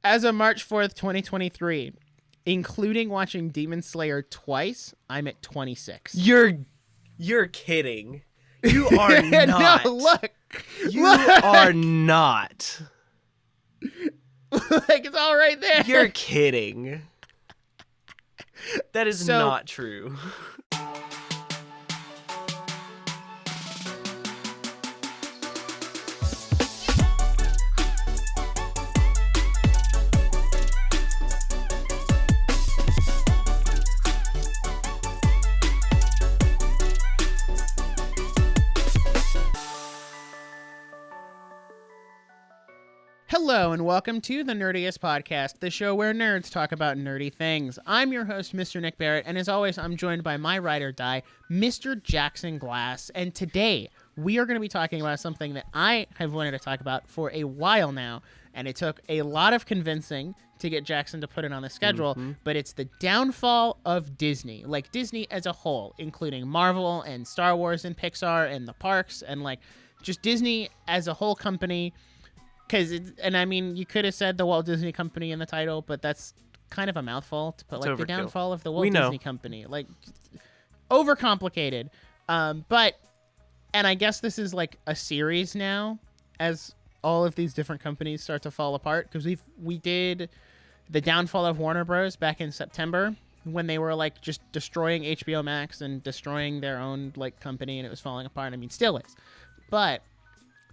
As of March 4th, 2023, including watching Demon Slayer twice, I'm at 26. You're kidding. You are not. No, look. Are not. Like, it's all right there. You're kidding. That is not true. Hello and welcome to the Nerdiest podcast, the show where nerds talk about nerdy things. I'm your host, Mr. Nick Barrett, and as always, I'm joined by my ride or die, Mr. Jackson Glass. And today, we are going to be talking about something that I have wanted to talk about for a while now, and it took a lot of convincing to get Jackson to put it on the schedule, but it's the downfall of Disney. Like, Disney as a whole, including Marvel and Star Wars and Pixar and the parks, and like, just Disney as a whole company. And I mean, you could have said the Walt Disney Company in the title, but that's kind of a mouthful to put, like, the downfall of the Walt Disney Company. Like, overcomplicated. And I guess this is like a series now, as all of these different companies start to fall apart, because we did the downfall of Warner Bros. Back in September, when they were like just destroying HBO Max and destroying their own like company, and it was falling apart. I mean, still is. But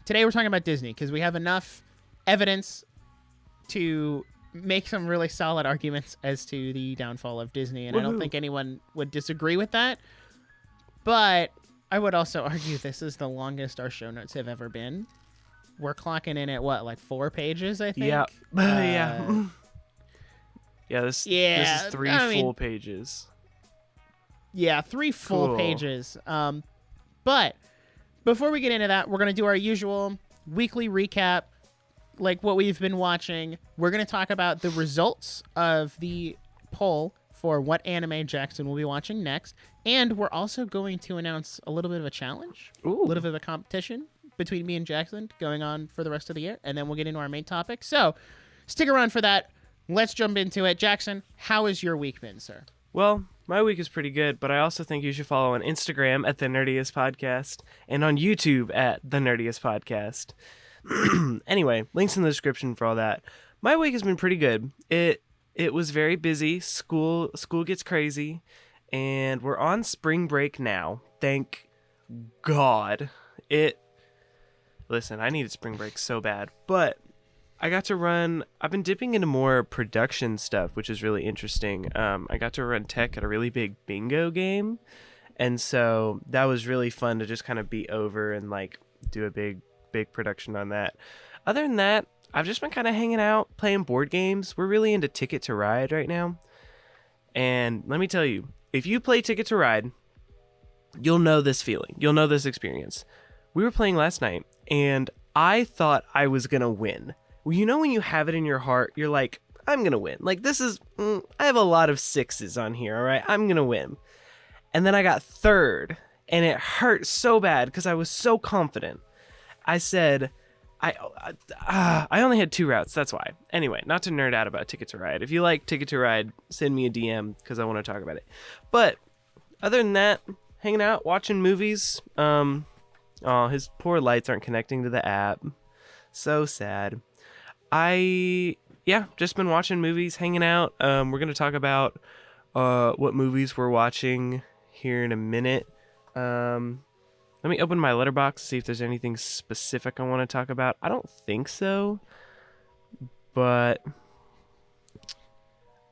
today we're talking about Disney because we have enough evidence to make some really solid arguments as to the downfall of Disney, and I don't think anyone would disagree with that. But I would also argue this is the longest our show notes have ever been. We're clocking in at what, like 4 pages, I think? Yeah. This is 3 full pages. Yeah, 3 full pages. But before we get into that, we're going to do our usual weekly recap, like what we've been watching. We're going to talk about the results of the poll for what anime Jackson will be watching next. And we're also going to announce a little bit of a challenge, a little bit of a competition between me and Jackson going on for the rest of the year. And then we'll get into our main topic. So stick around for that. Let's jump into it. Jackson, how has your week been, sir? Well, my week is pretty good, but I also think you should follow on Instagram at The Nerdiest Podcast and on YouTube at The Nerdiest Podcast. Anyway, links in the description for all that. My week has been pretty good. It was very busy. School gets crazy, and we're on spring break now. Thank God. Listen, I needed spring break so bad, but I've been dipping into more production stuff, which is really interesting. I got to run tech at a really big bingo game. And so that was really fun to just kind of be over and like do a big production on that. Other than that, I've just been kind of hanging out, playing board games. We're really into Ticket to Ride right now. And let me tell you, if you play Ticket to Ride, you'll know this feeling. You'll know this experience. We were playing last night and I thought I was going to win. Well, you know when you have it in your heart, you're like, I'm going to win. Like, this is, I have a lot of 6s on here, all right? I'm going to win. And then I got third, and it hurt so bad because I was so confident. I said, I only had 2 routes, that's why. Anyway, not to nerd out about Ticket to Ride. If you like Ticket to Ride, send me a DM because I want to talk about it. But other than that, hanging out, watching movies. His poor lights aren't connecting to the app. So sad. Just been watching movies, hanging out. We're going to talk about what movies we're watching here in a minute. Let me open my letterbox to see if there's anything specific I want to talk about. I don't think so, but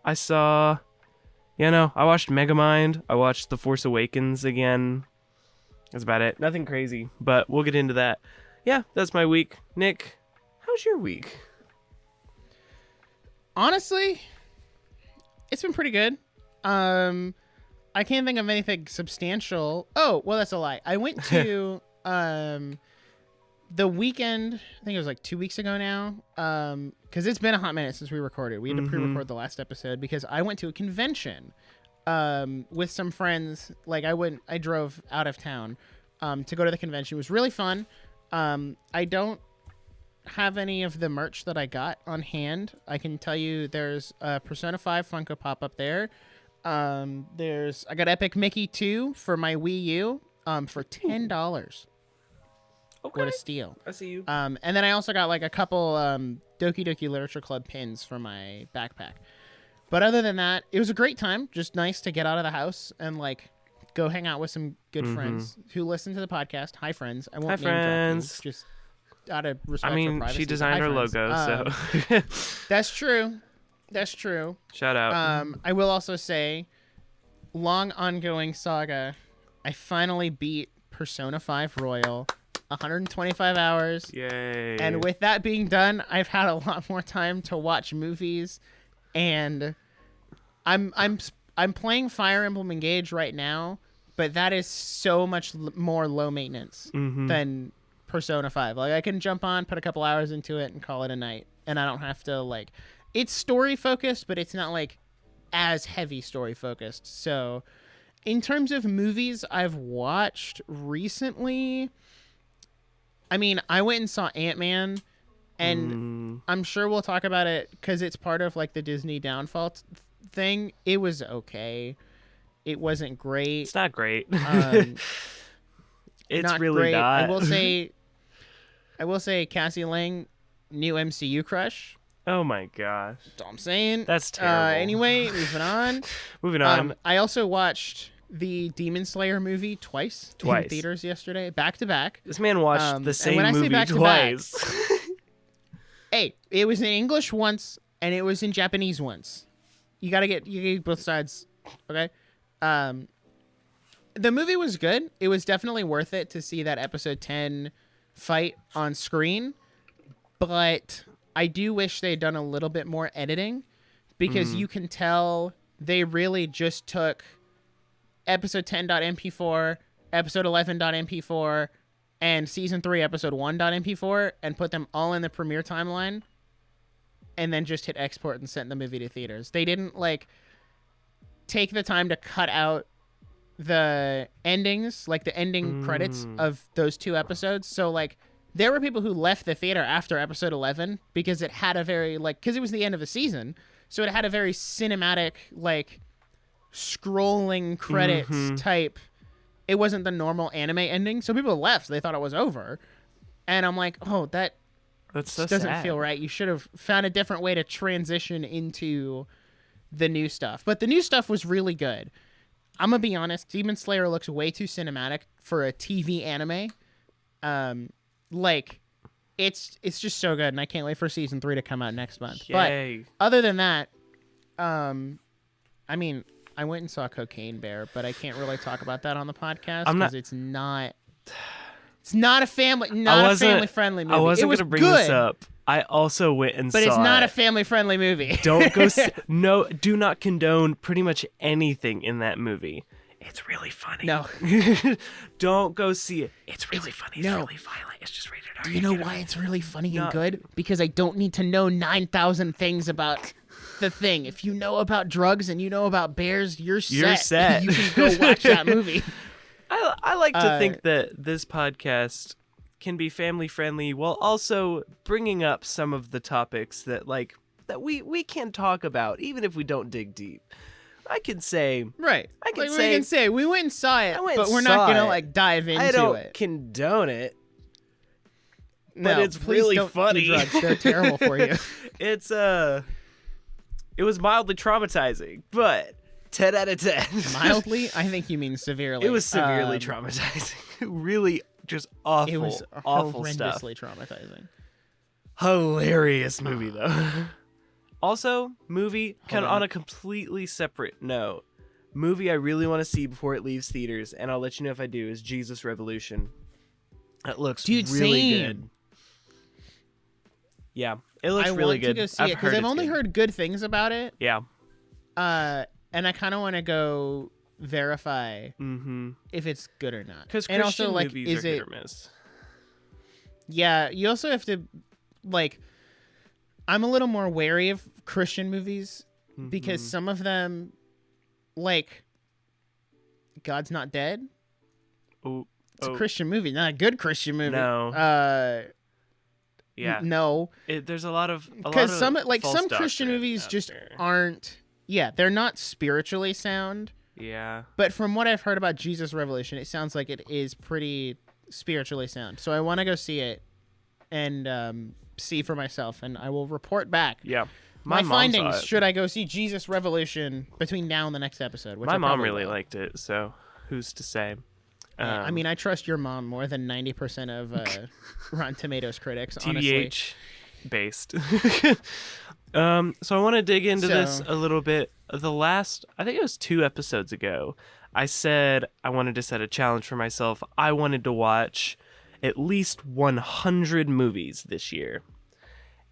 I watched Megamind. I watched The Force Awakens again. That's about it. Nothing crazy, but we'll get into that. Yeah, that's my week. Nick, how's your week? Honestly, it's been pretty good. I can't think of anything substantial. Oh, well, that's a lie. I went to the weekend, I think it was like 2 weeks ago now, because it's been a hot minute since we recorded. We had to pre-record the last episode because I went to a convention with some friends. Like, I drove out of town to go to the convention. It was really fun. I don't have any of the merch that I got on hand. I can tell you there's a Persona 5 Funko Pop up there. I got Epic Mickey 2 for my Wii U for $10. Okay. What a steal. I see you. And then I also got like a couple Doki Doki Literature Club pins for my backpack. But other than that, it was a great time. Just nice to get out of the house and like go hang out with some good friends who listen to the podcast. Hi, friends. I won't Hi, name drop friends. you, just out of respect I mean, for privacy. she designed Hi, our friends. logo, so That's true. That's true. shout out. I will also say, long ongoing saga. I finally beat Persona 5 Royal, 125 hours. Yay! And with that being done, I've had a lot more time to watch movies, and I'm playing Fire Emblem Engage right now, but that is so much more low maintenance than Persona 5. Like I can jump on, put a couple hours into it, and call it a night, and I don't have to like. It's story focused, but it's not like as heavy story focused. So, in terms of movies I've watched recently, I mean, I went and saw Ant-Man, and I'm sure we'll talk about it because it's part of like the Disney downfall thing. It was okay. It wasn't great. It's not great. It's Not really great. not. I will say Cassie Lang, new MCU crush. Oh my gosh. That's all I'm saying. That's terrible. Anyway, moving on. Moving on. I also watched the Demon Slayer movie twice in theaters yesterday, back to back. This man watched the same when I say movie back to back, twice. Hey, it was in English once and it was in Japanese once. You gotta get both sides. Okay. The movie was good. It was definitely worth it to see that episode 10 fight on screen, but I do wish they'd done a little bit more editing because you can tell they really just took episode 10.mp4, episode 11.mp4, and season 3 episode 1.mp4 and put them all in the Premiere timeline and then just hit export and sent the movie to theaters. They didn't like take the time to cut out the endings, like the ending credits of those 2 episodes. So like there were people who left the theater after episode 11 because it had a very because it was the end of a season. So it had a very cinematic, like scrolling credits type. It wasn't the normal anime ending. So people left. They thought it was over. And I'm like, oh, that's so doesn't sad. feel right. You should have found a different way to transition into the new stuff. But the new stuff was really good. I'm going to be honest. Demon Slayer looks way too cinematic for a TV anime. It's just so good, and I can't wait for season 3 to come out next month. Yay. But other than that, I mean, I went and saw Cocaine Bear, but I can't really talk about that on the podcast because it's not a family friendly movie. I wasn't going to bring this up. I also went and saw it. But it's not a family friendly movie. Don't go do not condone pretty much anything in that movie. It's really funny. No. Don't go see it. It's really funny. It's no. really violent. It's just rated R. Do you know why it's really funny and good? Because I don't need to know 9,000 things about the thing. If you know about drugs and you know about bears, you're set. You're set. You can go watch that movie. I like to think that this podcast can be family friendly while also bringing up some of the topics that we can talk about even if we don't dig deep. I can say right. I can say we went and saw it, but we're not gonna dive into it. I don't condone it, but no, it's really don't funny. Do drugs. They're terrible for you. It was mildly traumatizing, but 10 out of 10. Mildly? I think you mean severely. It was severely traumatizing. Really, just awful. It was awful stuff. Horrendously traumatizing. Hilarious movie though. Also, movie on a completely separate note. Movie I really want to see before it leaves theaters, and I'll let you know if I do, is Jesus Revolution. That looks really good. Yeah, it looks really good. I want to go see it because I've only heard good things about it. Yeah. And I kind of want to go verify if it's good or not. Because Christian also, movies is are it hit or miss. Yeah, you also have to I'm a little more wary of Christian movies because some of them, God's Not Dead. Oh, it's a Christian movie, not a good Christian movie. No. Yeah. No, There's a lot of because some false Christian doctrine movies out just there. aren't. Yeah, they're not spiritually sound. Yeah. But from what I've heard about Jesus Revolution, it sounds like it is pretty spiritually sound. So I want to go see it and see for myself, and I will report back. Yeah. My mom findings, saw it. should I go see Jesus Revolution between now and the next episode? Which My I mom probably really will. liked it, so who's to say? Yeah, I mean, I trust your mom more than 90% of Rotten Tomatoes critics, honestly. TBH based. So I want to dig into this a little bit. I think it was 2 episodes ago, I said I wanted to set a challenge for myself. I wanted to watch at least 100 movies this year.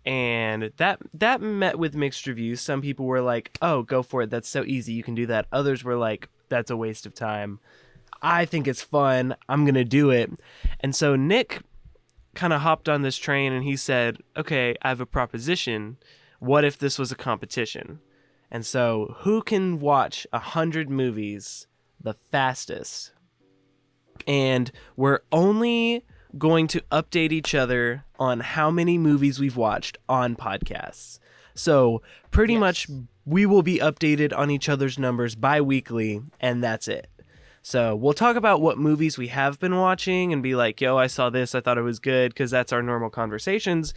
And that met with mixed reviews. Some people were like, oh, go for it. That's so easy. You can do that. Others were like, that's a waste of time. I think it's fun. I'm going to do it. And so Nick kind of hopped on this train and he said, okay, I have a proposition. What if this was a competition? And so who can watch 100 movies the fastest? And we're only going to update each other on how many movies we've watched on podcasts. So pretty much we will be updated on each other's numbers bi-weekly, and that's it. So we'll talk about what movies we have been watching and be like, yo, I saw this, I thought it was good, because that's our normal conversations.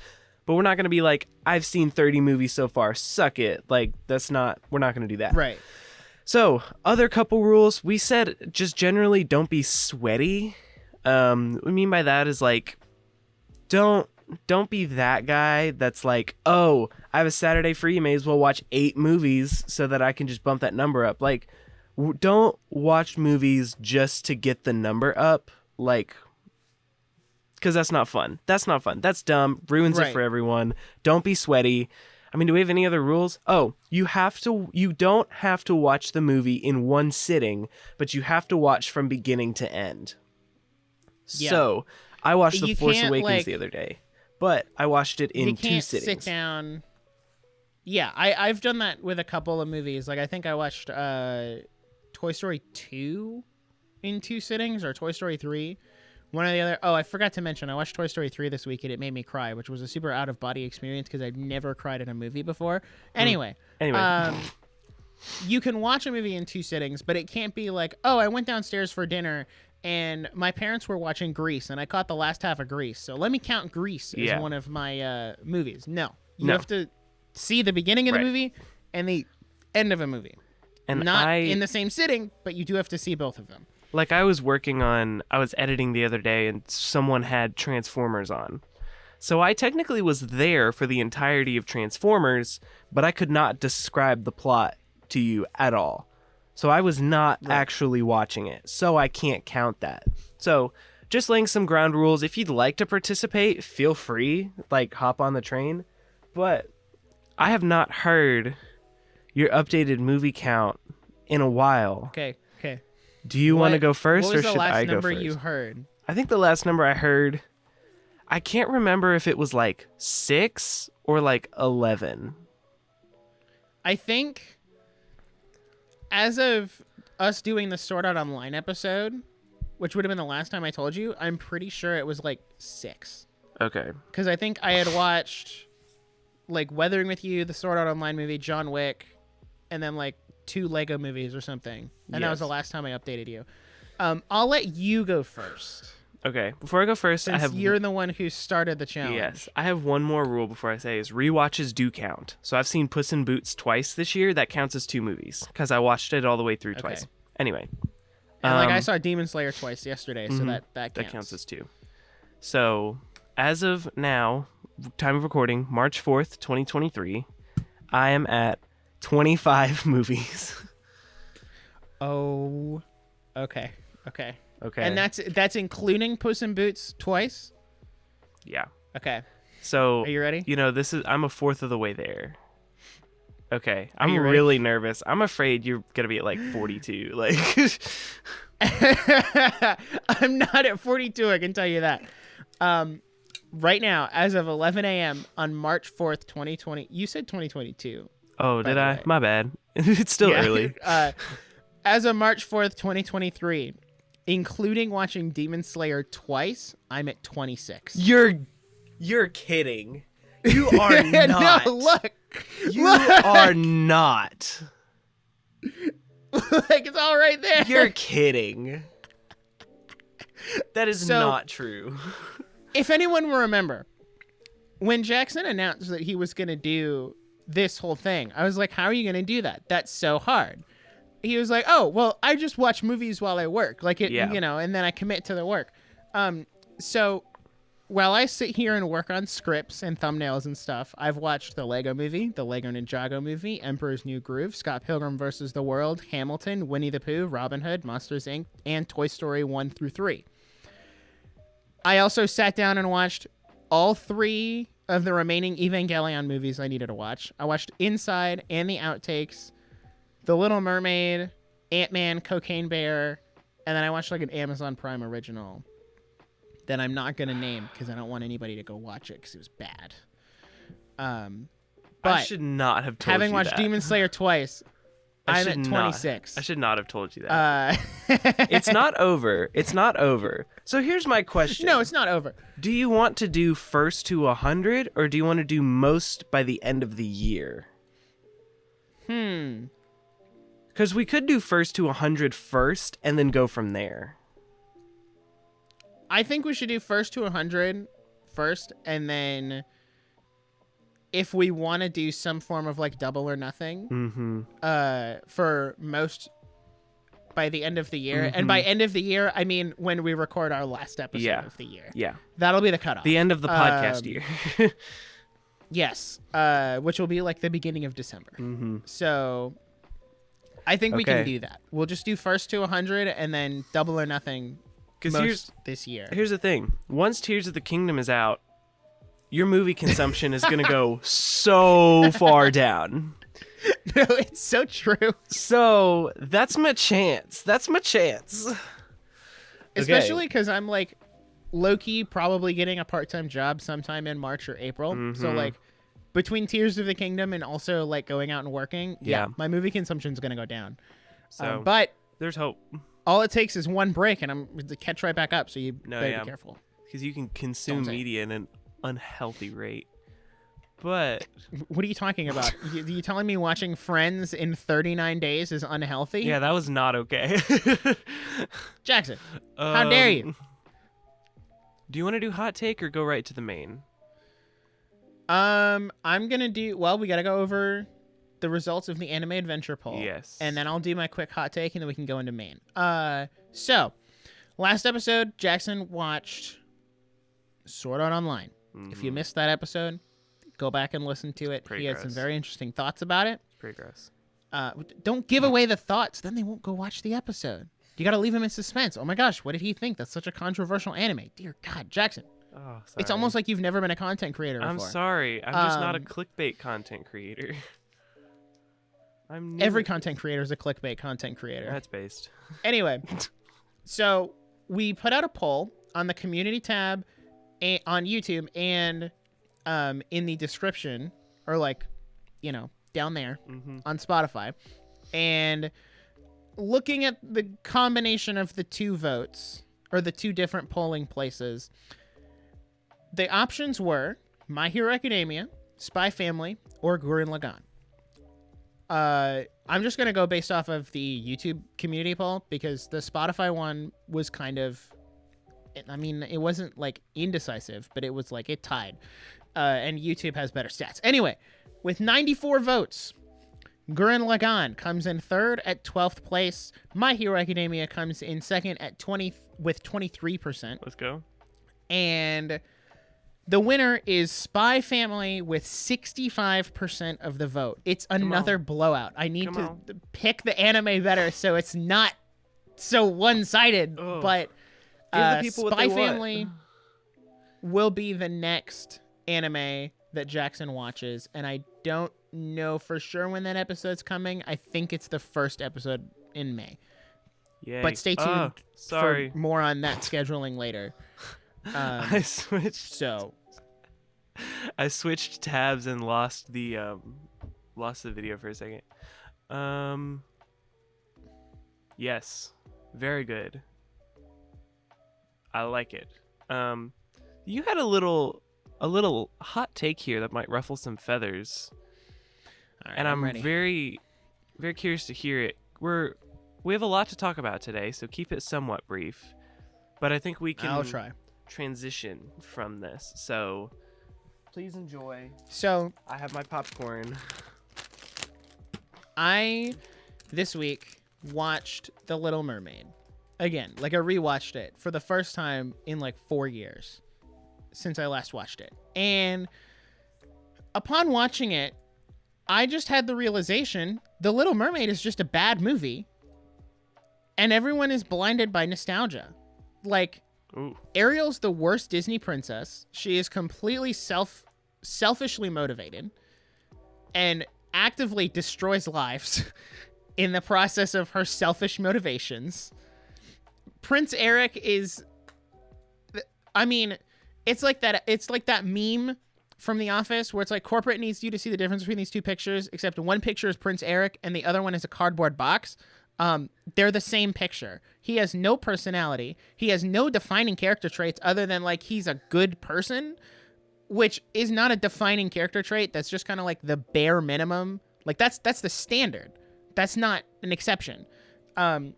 But we're not going to be like, I've seen 30 movies so far, suck it. Like, we're not going to do that. Right. So, other couple rules. We said just generally don't be sweaty. What we mean by that is like, don't be that guy that's like, oh, I have a Saturday free, may as well watch 8 movies so that I can just bump that number up. Like, don't watch movies just to get the number up, like, because that's not fun. That's dumb. Ruins it for everyone. Don't be sweaty. I mean, do we have any other rules? Oh, you don't have to watch the movie in one sitting, but you have to watch from beginning to end. Yeah. So, I watched The Force Awakens the other day, but I watched it in 2 sittings. Sit down. Yeah, I've done that with a couple of movies. Like, I think I watched Toy Story 2 in 2 sittings, or Toy Story 3. One or the other. Oh, I forgot to mention, I watched Toy Story 3 this week, and it made me cry, which was a super out-of-body experience because I'd never cried in a movie before. Anyway. You can watch a movie in 2 sittings, but it can't be like, oh, I went downstairs for dinner, and my parents were watching Grease, and I caught the last half of Grease, so let me count Grease as one of my movies. No. You have to see the beginning of the movie and the end of a movie. And not in the same sitting, but you do have to see both of them. Like, I was editing the other day and someone had Transformers on. So I technically was there for the entirety of Transformers, but I could not describe the plot to you at all. So I was not actually watching it. So I can't count that. So just laying some ground rules. If you'd like to participate, feel free, like, hop on the train. But I have not heard your updated movie count in a while. Okay. Do you want to go first, or should I go first? What was the last number you heard? I think the last number I heard, I can't remember if it was like 6 or like 11. I think as of us doing the Sword Art Online episode, which would have been the last time I told you, I'm pretty sure it was like 6. Okay. Because I think I had watched like Weathering with You, the Sword Art Online movie, John Wick, and then like 2 Lego movies or something. And that was the last time I updated you. I'll let you go first. Okay. Before I go first, you're the one who started the challenge. Yes. I have one more rule before I say is rewatches do count. So I've seen Puss in Boots twice this year. That counts as 2 movies because I watched it all the way through twice. Anyway. And I saw Demon Slayer twice yesterday, so that counts. That counts as 2. So as of now, time of recording, March 4th, 2023, I am at 25 movies. Oh, okay. And that's including Puss in Boots twice? Yeah. Okay. So, are you ready? I'm a fourth of the way there. Okay. I'm really nervous. I'm afraid you're going to be at like 42. Like, I'm not at 42, I can tell you that. Right now, as of 11 a.m. on March 4th, 2020, you said 2022. Oh, did I? My bad. It's still early. As of March 4th, 2023, including watching Demon Slayer twice, I'm at 26. You're You're kidding. You are not. No, look. You Look. are not. Like, it's all right there. You're kidding. That is So- not true. If anyone will remember, when Jackson announced that he was going to do this whole thing, I was like, how are you going to do that? That's so hard. He was like, oh, well, I just watch movies while I work. Like, Yeah. you know, and then I commit to the work. So while I sit here and work on scripts and thumbnails and stuff, I've watched the Lego movie, the Lego Ninjago movie, Emperor's New Groove, Scott Pilgrim vs. the World, Hamilton, Winnie the Pooh, Robin Hood, Monsters, Inc., and Toy Story 1 through 3. I also sat down and watched all 3 of the remaining Evangelion movies I needed to watch. I watched Inside and the Outtakes, The Little Mermaid, Ant-Man, Cocaine Bear, and then I watched like an Amazon Prime original that I'm not going to name because I don't want anybody to go watch it because it was bad. But I should not have told having you watched that. Demon Slayer twice, I'm at 26. I should not have told you that. It's It's not over. It's not over. So here's my question. No, it's not over. Do you want to do first to 100 or do you want to do most by the end of the year? Because we could do first to 100 first and then go from there. I think we should do first to 100 first, and then if we want to do some form of like double or nothing, for most by the end of the year. And by end of the year, I mean when we record our last episode of the year. Yeah. That'll be the cutoff. The end of the podcast year. Yes, which will be like the beginning of December. So I think we can do that. We'll just do first to 100 and then double or nothing most this year. Here's the thing. Once Tears of the Kingdom is out, your movie consumption is going to go so far down. No, it's so true. So that's my chance. That's my chance. Especially because I'm like low-key probably getting a part-time job sometime in March or April. So like between Tears of the Kingdom and also like going out and working, my movie consumption is going to go down. So but there's hope. All it takes is one break and I'm to catch right back up. So you better be careful. Because you can consume media at an unhealthy rate. But what are you talking about? You telling me watching Friends in 39 days is unhealthy? Yeah, that was not okay. Jackson, how dare you? Do you want to do hot take or go right to the main? I'm gonna do. Well, we gotta go over the results of the anime adventure poll. Yes. And then I'll do my quick hot take, and then we can go into main. So last episode, Jackson watched Sword Art Online. If you missed that episode, go back and listen to it. He had some very interesting thoughts about it. Pretty gross. Don't give away the thoughts, then they won't go watch the episode. You gotta leave them in suspense. Oh my gosh, what did he think? That's such a controversial anime. Dear God, Jackson. Oh, sorry. It's almost like you've never been a content creator before. I'm sorry. I'm just not a clickbait content creator. I'm new. Every content creator is a clickbait content creator. That's based. Anyway, so we put out a poll on the community tab on YouTube and in the description, or like, down there on Spotify. And looking at the combination of the 2 votes, or the 2 different polling places, the options were My Hero Academia, Spy Family, or Gurren Lagann. I'm just going to go based off of the YouTube community poll because the Spotify one was kind of, I mean, it wasn't like indecisive, but it was like it tied. And YouTube has better stats. Anyway, with 94 votes, Gurren Lagann comes in 3rd at 12th place. My Hero Academia comes in 2nd at 23%. Let's go. And the winner is Spy Family with 65% of the vote. It's another blowout. I need to pick the anime better so it's not so one-sided. But give the people Spy what they Family will be the next anime that Jackson watches, and I don't know for sure when that episode's coming. I think it's the first episode in May. Yay. But stay tuned for more on that scheduling later. I switched tabs and lost the video for a second. Yes, very good. I like it. You had a little a little hot take here that might ruffle some feathers. All right, And I'm ready. very, very curious to hear it. We have a lot to talk about today, so keep it somewhat brief. But I think we can I'll try. transition from this. So please enjoy. So I have my popcorn. I, this week, watched The Little Mermaid. Again, like I rewatched it for the first time in like 4 years since I last watched it. And upon watching it, I just had the realization The Little Mermaid is just a bad movie. And everyone is blinded by nostalgia. Like, Ooh. Ariel's the worst Disney princess. She is completely selfishly motivated and actively destroys lives in the process of her selfish motivations. Prince Eric is, I mean, it's like that meme from The Office where it's like corporate needs you to see the difference between these two pictures, except one picture is Prince Eric and the other one is a cardboard box. They're the same picture. He has no personality. He has no defining character traits other than like he's a good person, which is not a defining character trait. That's just kind of like the bare minimum. Like that's the standard. That's not an exception. 90%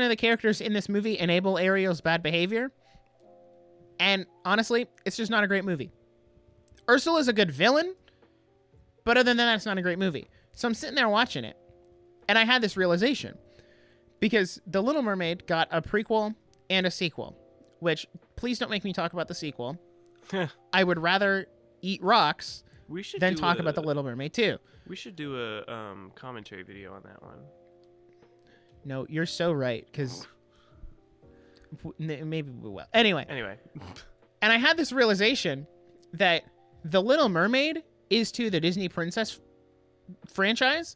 of the characters in this movie enable Ariel's bad behavior. And honestly, it's just not a great movie. Ursula's a good villain, but other than that, it's not a great movie. So I'm sitting there watching it, and I had this realization. Because The Little Mermaid got a prequel and a sequel, which, please don't make me talk about the sequel. I would rather eat rocks than talk about The Little Mermaid 2. We should do a commentary video on that one. No, you're so right, because maybe we will. Anyway. And I had this realization that The Little Mermaid is to the Disney Princess franchise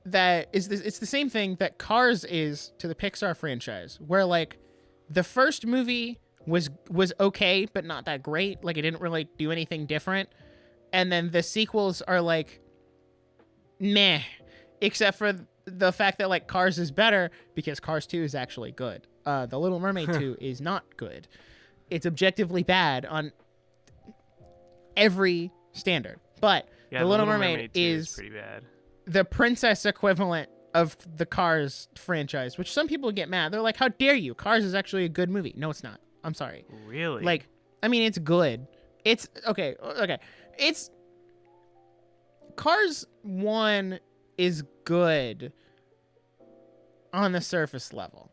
that is it's the same thing that Cars is to the Pixar franchise, where like the first movie was okay but not that great, like it didn't really do anything different, and then the sequels are like meh, except for the fact that like Cars is better because Cars 2 is actually good. The Little Mermaid 2 is not good. It's objectively bad on every standard. But The Little Mermaid is pretty bad. The princess equivalent of the Cars franchise, which some people get mad. They're like, how dare you? Cars is actually a good movie. No, it's not. I'm sorry. Really? Like, I mean, it's good. It's okay. It's Cars 1 is good on the surface level.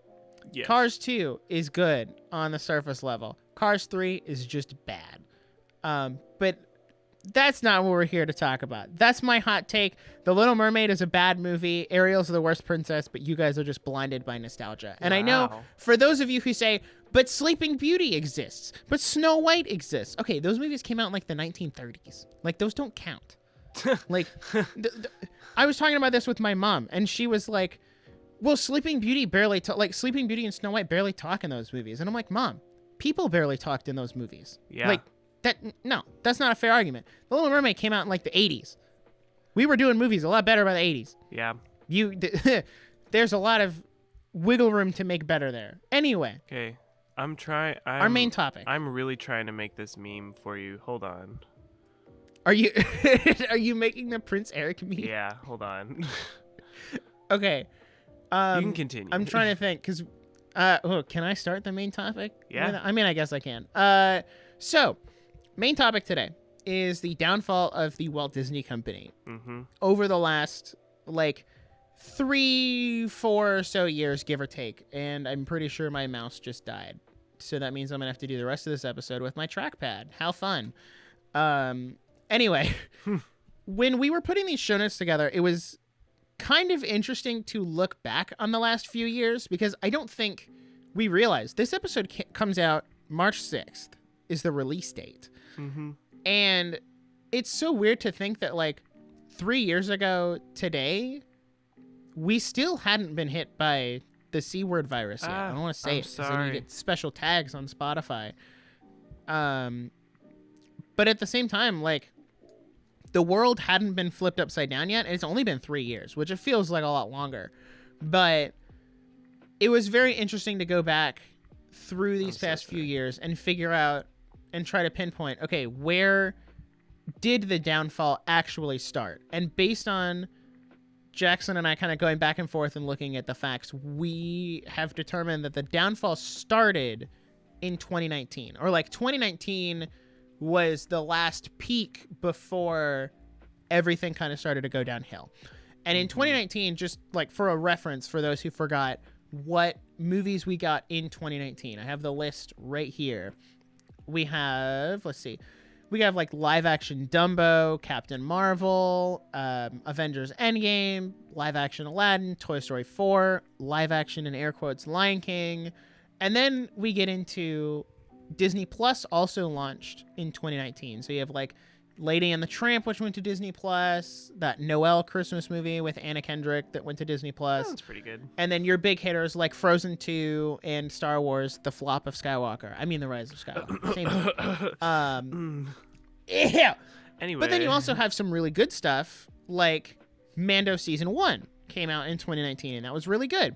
Yes. Cars 2 is good on the surface level. Cars 3 is just bad. But that's not what we're here to talk about. That's my hot take. The Little Mermaid is a bad movie. Ariel's the worst princess, but you guys are just blinded by nostalgia. And I know for those of you who say, but Sleeping Beauty exists, but Snow White exists. Okay, those movies came out in like the 1930s. Like those don't count. Like I was talking about this with my mom, and she was like, well, Sleeping Beauty Sleeping Beauty and Snow White barely talk in those movies. And I'm like, Mom, people barely talked in those movies. Yeah. Like, that's not a fair argument. The Little Mermaid came out in like the 80s. We were doing movies a lot better by the 80s. Yeah. There's a lot of wiggle room to make better there. Anyway. Okay. Our main topic. I'm really trying to make this meme for you. Hold on. Are you making the Prince Eric meme? Yeah, hold on. Okay. You can continue. I'm trying to think because can I start the main topic? Yeah. I mean, I guess I can. So main topic today is the downfall of the Walt Disney Company over the last like 3-4 or so years, give or take. And I'm pretty sure my mouse just died. So that means I'm going to have to do the rest of this episode with my trackpad. How fun. Anyway, when we were putting these show notes together, it was kind of interesting to look back on the last few years because I don't think we realized this episode comes out March 6th is the release date. And it's so weird to think that like 3 years ago today, we still hadn't been hit by the C word virus yet. I don't want to say it because then you get special tags on Spotify. But at the same time, like the world hadn't been flipped upside down yet. And it's only been 3 years, which it feels like a lot longer. But it was very interesting to go back through these past few years and figure out and try to pinpoint, okay, where did the downfall actually start? And based on Jackson and I kind of going back and forth and looking at the facts, we have determined that the downfall started in 2019, or like 2019 was the last peak before everything kind of started to go downhill. And in 2019, just like for a reference for those who forgot what movies we got in 2019, I have the list right here. We have, let's see, we have like live action Dumbo, Captain Marvel, Avengers Endgame, live action Aladdin, Toy Story 4, live action in air quotes Lion King. And then we get into Disney Plus also launched in 2019. So you have like Lady and the Tramp, which went to Disney Plus, that Noel Christmas movie with Anna Kendrick that went to Disney Plus. That's pretty good. And then your big hitters like Frozen 2 and Star Wars, The Flop of Skywalker. I mean, The Rise of Skywalker. Same thing. Yeah. Anyway. But then you also have some really good stuff, like Mando Season 1 came out in 2019, and that was really good.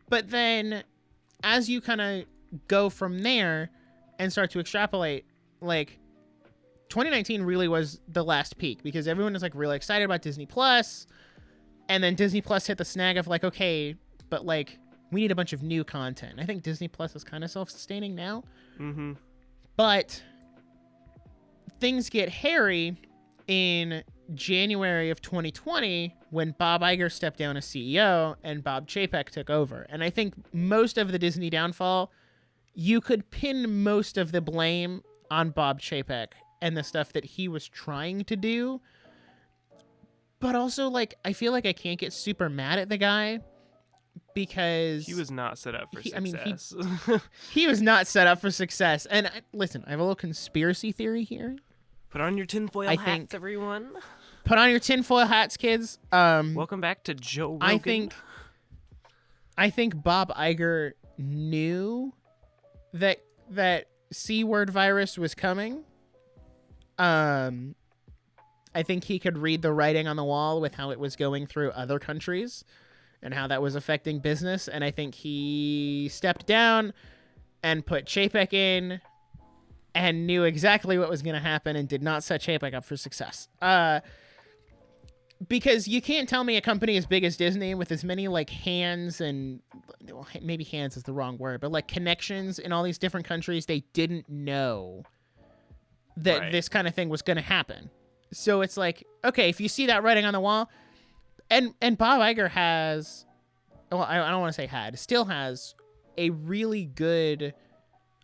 But then as you kind of go from there and start to extrapolate, like 2019 really was the last peak because everyone was like really excited about Disney Plus, and then Disney Plus hit the snag of like, okay, but like we need a bunch of new content. I think Disney Plus is kind of self-sustaining now, but things get hairy in January of 2020 when Bob Iger stepped down as CEO and Bob Chapek took over. And I think most of the Disney downfall, you could pin most of the blame on Bob Chapek and the stuff that he was trying to do. But also, like, I feel like I can't get super mad at the guy because he was not set up for success. He was not set up for success. And listen, I have a little conspiracy theory here. Put on your tinfoil hats, everyone. Put on your tinfoil hats, kids. Welcome back to Joe Rogan. I think Bob Iger knew that C-word virus was coming. I think he could read the writing on the wall with how it was going through other countries and how that was affecting business. And I think he stepped down and put Chapek in and knew exactly what was going to happen and did not set Chapek up for success. Because you can't tell me a company as big as Disney with as many like hands and, well, maybe hands is the wrong word, but like connections in all these different countries, they didn't know that this kind of thing was going to happen. So it's like, okay, if you see that writing on the wall, and Bob Iger has, well, I don't want to say had, still has a really good,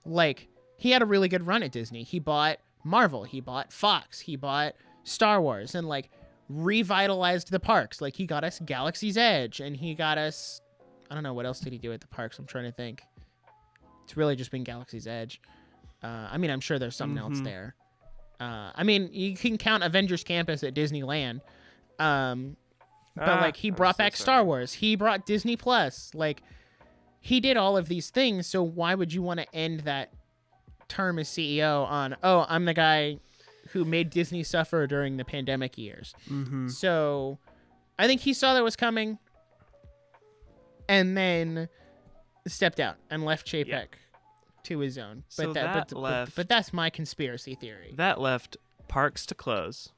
like, he had a really good run at Disney. He bought Marvel, he bought Fox, he bought Star Wars, and like revitalized the parks. Like he got us Galaxy's Edge, and he got us, I don't know, what else did he do at the parks? I'm trying to think. It's really just been Galaxy's Edge. I mean, I'm sure there's something else there. I mean, you can count Avengers Campus at Disneyland. But like he brought back Star Wars. He brought Disney Plus. Like he did all of these things. So why would you want to end that term as CEO on, oh, I'm the guy who made Disney suffer during the pandemic years? So I think he saw that was coming and then stepped out and left Chapek to his own. So but that's my conspiracy theory. That left parks to close,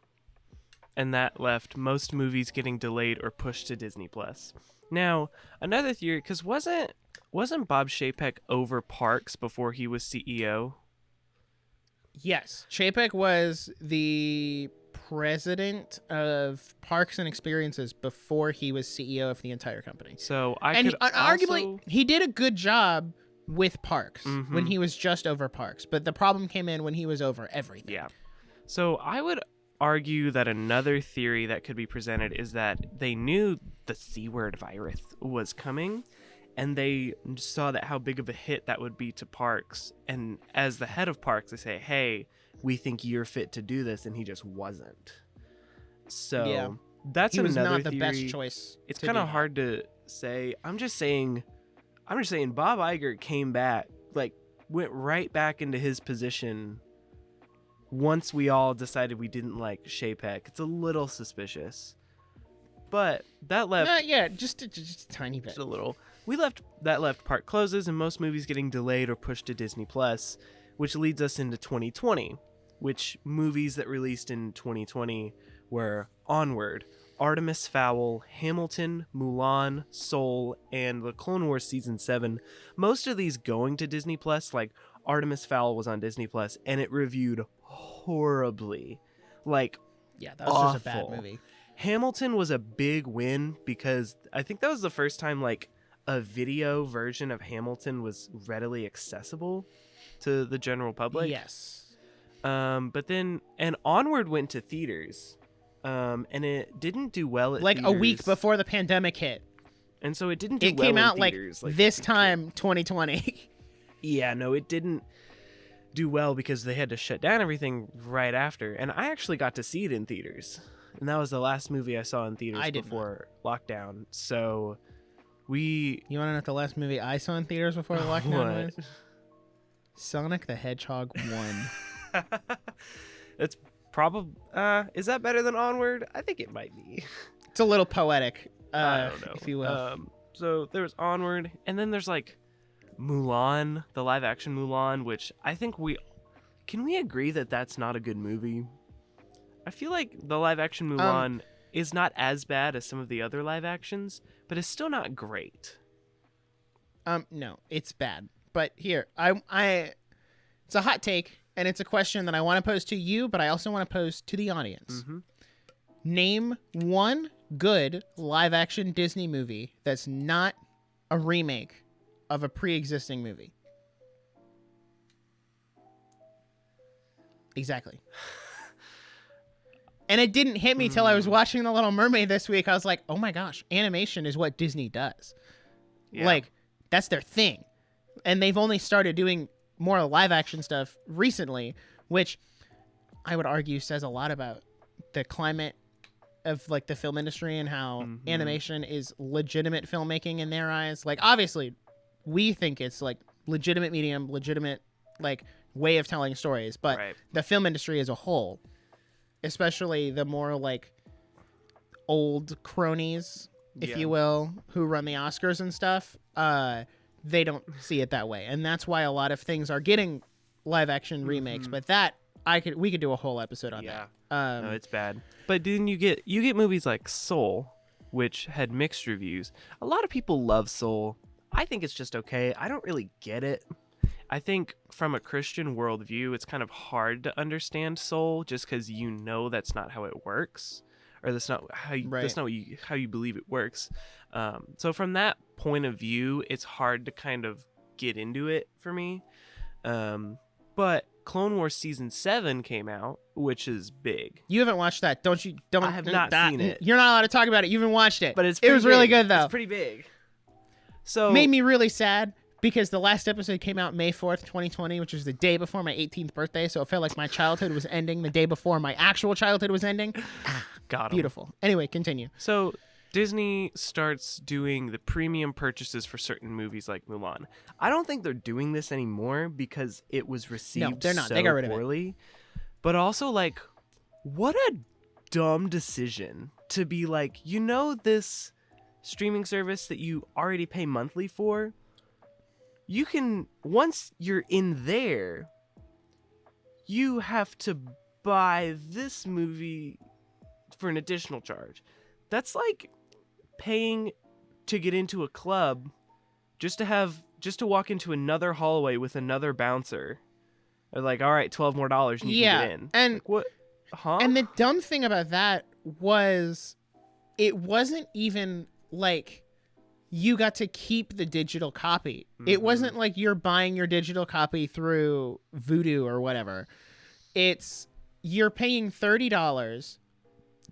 and that left most movies getting delayed or pushed to Disney Plus. Now, another theory, because wasn't Bob Chapek over parks before he was CEO? Yes, Chapek was the president of Parks and Experiences before he was CEO of the entire company. So arguably he did a good job with parks when he was just over parks, but the problem came in when he was over everything. Yeah. So I would argue that another theory that could be presented is that they knew the C-word virus was coming, and they saw that how big of a hit that would be to parks. And as the head of parks, they say, hey, we think you're fit to do this, and he just wasn't. So that's another theory. He was not the best choice. It's kind of hard to say. I'm just saying Bob Iger came back, like went right back into his position once we all decided we didn't like Chapek. It's a little suspicious. But that left... just a tiny bit. Just a little. left part closes and most movies getting delayed or pushed to Disney Plus, which leads us into 2020, which movies that released in 2020 were Onward, Artemis Fowl, Hamilton, Mulan, Soul, and the Clone Wars Season 7. Most of these going to Disney Plus, like Artemis Fowl was on Disney Plus, and it reviewed horribly. Like, Yeah, that was just a bad movie. Hamilton was a big win because I think that was the first time, like, a video version of Hamilton was readily accessible to the general public. Yes. But then, and Onward went to theaters. And it didn't do well at like theaters. a week before the pandemic hit. And so it didn't do It well came in out theaters, like this time, 2020. Yeah, no, it didn't do well because they had to shut down everything right after. And I actually got to see it in theaters. And that was the last movie I saw in theaters before lockdown. So You want to know what the last movie I saw in theaters before the lockdown was? Sonic the Hedgehog 1. It's probably... is that better than Onward? I think it might be. It's a little poetic, I don't know. if you will. So there's Onward, and then there's like Mulan, the live action Mulan, which I think can we agree that that's not a good movie? I feel like the live action Mulan is not as bad as some of the other live actions, but it's still not great. No, it's bad. But here, it's a hot take, and it's a question that I want to pose to you, but I also want to pose to the audience. Mm-hmm. Name one good live-action Disney movie that's not a remake of a pre-existing movie. Exactly. And it didn't hit me till I was watching The Little Mermaid this week. I was like, oh my gosh, animation is what Disney does. Yeah. Like, that's their thing. And they've only started doing more live-action stuff recently, which I would argue says a lot about the climate of like the film industry and how animation is legitimate filmmaking in their eyes. Like, obviously, we think it's like legitimate medium, legitimate like way of telling stories, but the film industry as a whole, especially the more like old cronies, if you will, who run the Oscars and stuff, they don't see it that way. And that's why a lot of things are getting live action remakes, but that we could do a whole episode on that. No, it's bad. But then you get movies like Soul, which had mixed reviews. A lot of people love Soul. I think it's just okay. I don't really get it. I think from a Christian worldview, it's kind of hard to understand Soul just because that's not how it works, or that's not how you believe it works. So from that point of view, it's hard to kind of get into it for me. But Clone Wars Season 7 came out, which is big. You haven't watched that, don't you? I have not seen it. You're not allowed to talk about it. You haven't watched it. But it was really good, though. It's pretty big. So made me really sad because the last episode came out May 4th, 2020, which was the day before my 18th birthday. So it felt like my childhood was ending the day before my actual childhood was ending. Got 'em. Beautiful. Anyway, continue. So Disney starts doing the premium purchases for certain movies like Mulan. I don't think they're doing this anymore because it was received they're not. so They got rid of it. poorly. But also, like, what a dumb decision to be like, this streaming service that you already pay monthly for, you can, once you're in there, you have to buy this movie for an additional charge. That's like paying to get into a club just to walk into another hallway with another bouncer. They're like, all right, $12 more and you can get in. And like, what? Huh? And the dumb thing about that was it wasn't even like you got to keep the digital copy. It wasn't like you're buying your digital copy through Vudu or whatever. It's you're paying $30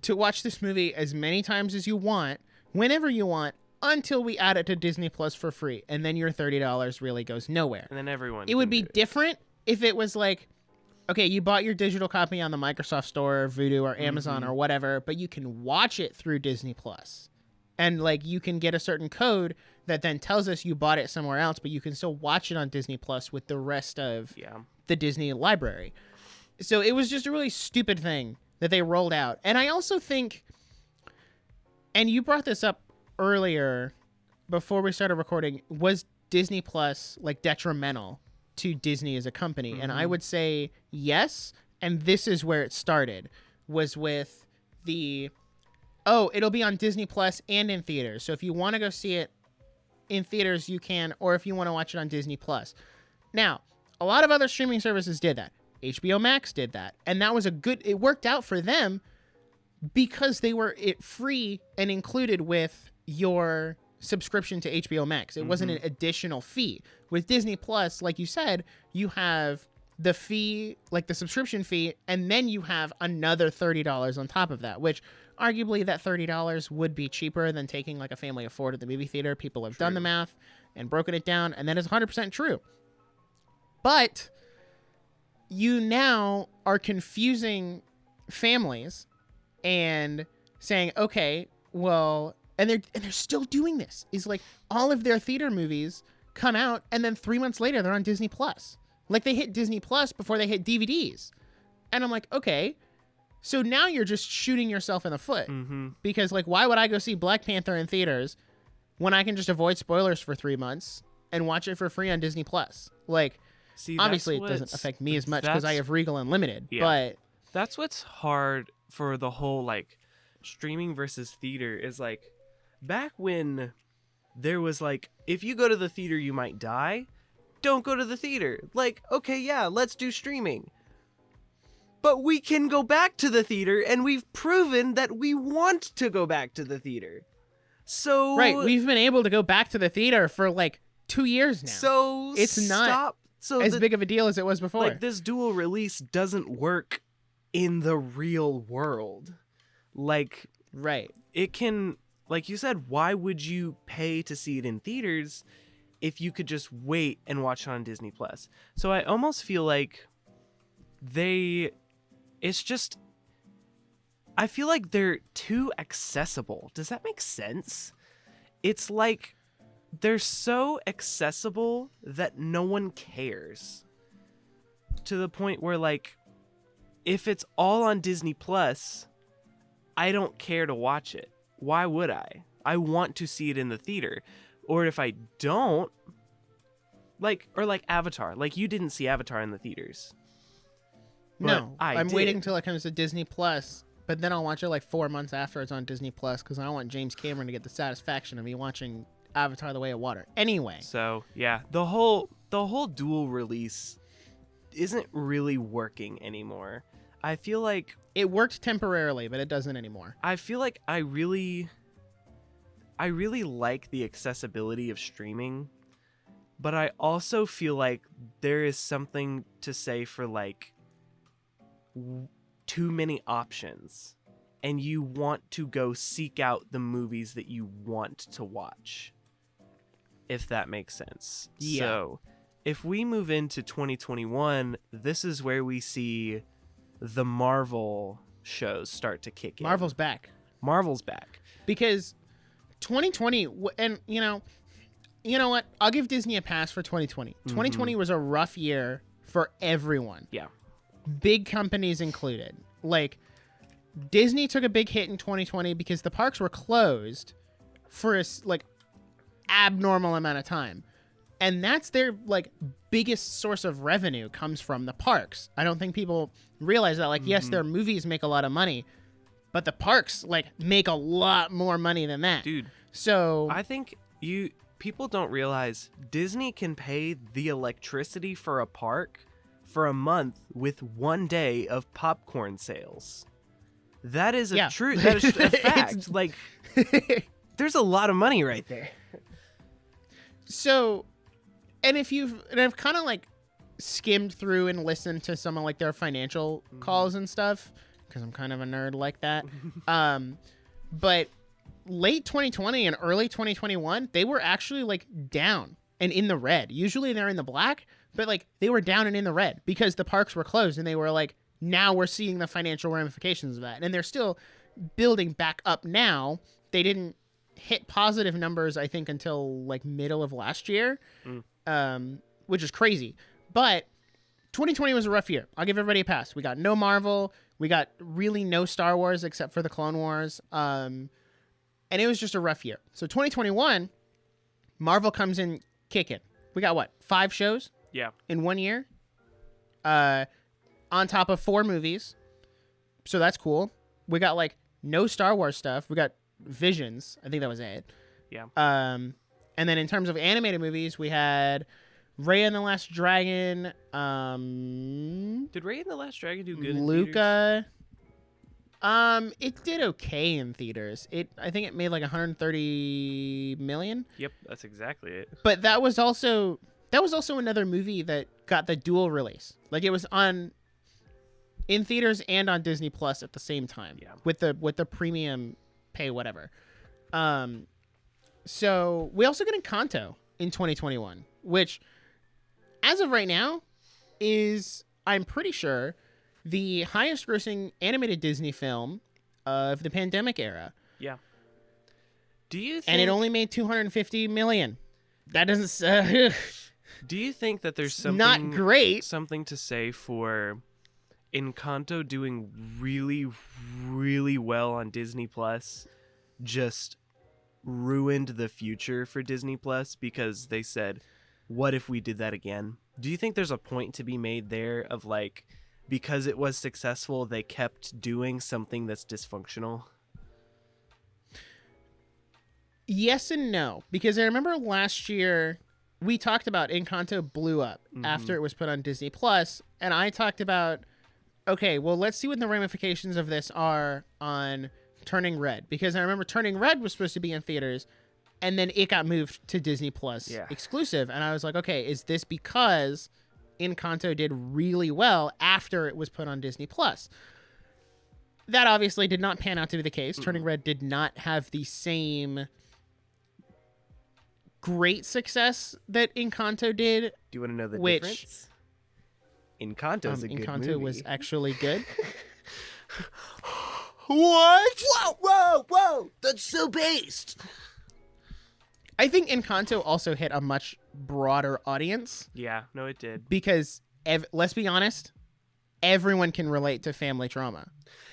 to watch this movie as many times as you want, whenever you want, until we add it to Disney Plus for free. And then your $30 really goes nowhere. And then everyone It would be different if it was like, okay, you bought your digital copy on the Microsoft Store or Vudu or Amazon or whatever, but you can watch it through Disney Plus. And like you can get a certain code that then tells us you bought it somewhere else, but you can still watch it on Disney Plus with the rest of the Disney library. So it was just a really stupid thing that they rolled out. And I also think, and you brought this up earlier, before we started recording, was Disney Plus like detrimental to Disney as a company? And I would say yes. And this is where it started, was with it'll be on Disney Plus and in theaters. So if you want to go see it in theaters, you can, or if you want to watch it on Disney Plus. Now, a lot of other streaming services did that. HBO Max did that. And that was it worked out for them because they were free and included with your subscription to HBO Max. It wasn't an additional fee. With Disney Plus, like you said, you have the fee, like the subscription fee, and then you have another $30 on top of that, which arguably that $30 would be cheaper than taking like a family of 4 to the movie theater. People have done the math and broken it down, and that is 100% true. But you now are confusing families and saying, okay, well, and they're still doing this. Is like all of their theater movies come out, and then 3 months later they're on Disney Plus. Like they hit Disney Plus before they hit DVDs, and I'm like, okay, so now you're just shooting yourself in the foot because like, why would I go see Black Panther in theaters when I can just avoid spoilers for 3 months and watch it for free on Disney Plus? Like, obviously it doesn't affect me as much because I have Regal Unlimited, but that's what's hard for the whole like streaming versus theater is like back when there was like, if you go to the theater you might die, don't go to the theater. Like, okay, yeah, let's do streaming, but we can go back to the theater, and we've proven that we want to go back to the theater. So right, we've been able to go back to the theater for like 2 years now, so it's not as big of a deal as it was before. Like, this dual release doesn't work in the real world. Like, right, it can, like you said, why would you pay to see it in theaters if you could just wait and watch it on Disney Plus? So I almost feel like I feel like they're too accessible. Does that make sense? It's like they're so accessible that no one cares. To the point where, like, if it's all on Disney Plus, I don't care to watch it. Why would I? I want to see it in the theater. Or if I don't, like Avatar. Like, you didn't see Avatar in the theaters. No, I'm waiting till it comes to Disney Plus, but then I'll watch it like 4 months after it's on Disney Plus because I want James Cameron to get the satisfaction of me watching Avatar: The Way of Water. Anyway. So, yeah, the whole dual release isn't really working anymore. I feel like it worked temporarily, but it doesn't anymore. I feel like I really like the accessibility of streaming, but I also feel like there is something to say for like too many options, and you want to go seek out the movies that you want to watch, if that makes sense. Yeah. So if we move into 2021, this is where we see the Marvel shows start to kick in. Marvel's back. Because 2020, and you know what? I'll give Disney a pass for 2020. 2020 was a rough year for everyone. Yeah. Big companies included. Like, Disney took a big hit in 2020 because the parks were closed for a like abnormal amount of time. And that's their like biggest source of revenue comes from the parks. I don't think people realize that. Like, yes, their movies make a lot of money, but the parks like make a lot more money than that. Dude. So I think people don't realize Disney can pay the electricity for a park for a month with 1 day of popcorn sales. That is that is a fact. Like, there's a lot of money right there. So, and I've kind of like skimmed through and listened to some of like their financial calls and stuff because I'm kind of a nerd like that. But late 2020 and early 2021, they were actually like down and in the red. Usually they're in the black, but like they were down and in the red because the parks were closed, and they were like, now we're seeing the financial ramifications of that. And they're still building back up now. They didn't hit positive numbers, I think, until like middle of last year, which is crazy. But 2020 was a rough year. I'll give everybody a pass. We got no Marvel. We got really no Star Wars except for the Clone Wars. And it was just a rough year. So 2021, Marvel comes in kicking. We got what, 5 shows Yeah. in 1 year, on top of 4 movies. So that's cool. We got like no Star Wars stuff. We got Visions. I think that was it. Yeah. And then in terms of animated movies, we had Raya and the Last Dragon. Did Raya and the Last Dragon do good in theaters? Luca. It did okay in theaters. I think it made like 130 million. Yep, that's exactly it. But that was also another movie that got the dual release. Like it was in theaters and on Disney Plus at the same time. Yeah. With the premium pay whatever. So we also get Encanto in 2021, which as of right now is, I'm pretty sure, the highest grossing animated Disney film of the pandemic era. Yeah. Do you think... And it only made 250 million. That doesn't... Do you think that there's something... Not great. Something to say for Encanto doing really, really well on Disney Plus just ruined the future for Disney Plus because they said, what if we did that again? Do you think there's a point to be made there of like, because it was successful, they kept doing something that's dysfunctional? Yes and no, because I remember last year we talked about Encanto blew up after it was put on Disney Plus, and I talked about, okay, well, let's see what the ramifications of this are on Turning Red, because I remember Turning Red was supposed to be in theaters, and then it got moved to Disney Plus exclusive, and I was like, okay, is this because Encanto did really well after it was put on Disney Plus? That obviously did not pan out to be the case. Turning Red did not have the same great success that Encanto did. Do you want to know the which, difference? Encanto's a good Encanto movie. was actually good. What? Whoa! That's so based. I think Encanto also hit a much broader audience Yeah, no, it did. because, let's be honest, everyone can relate to family trauma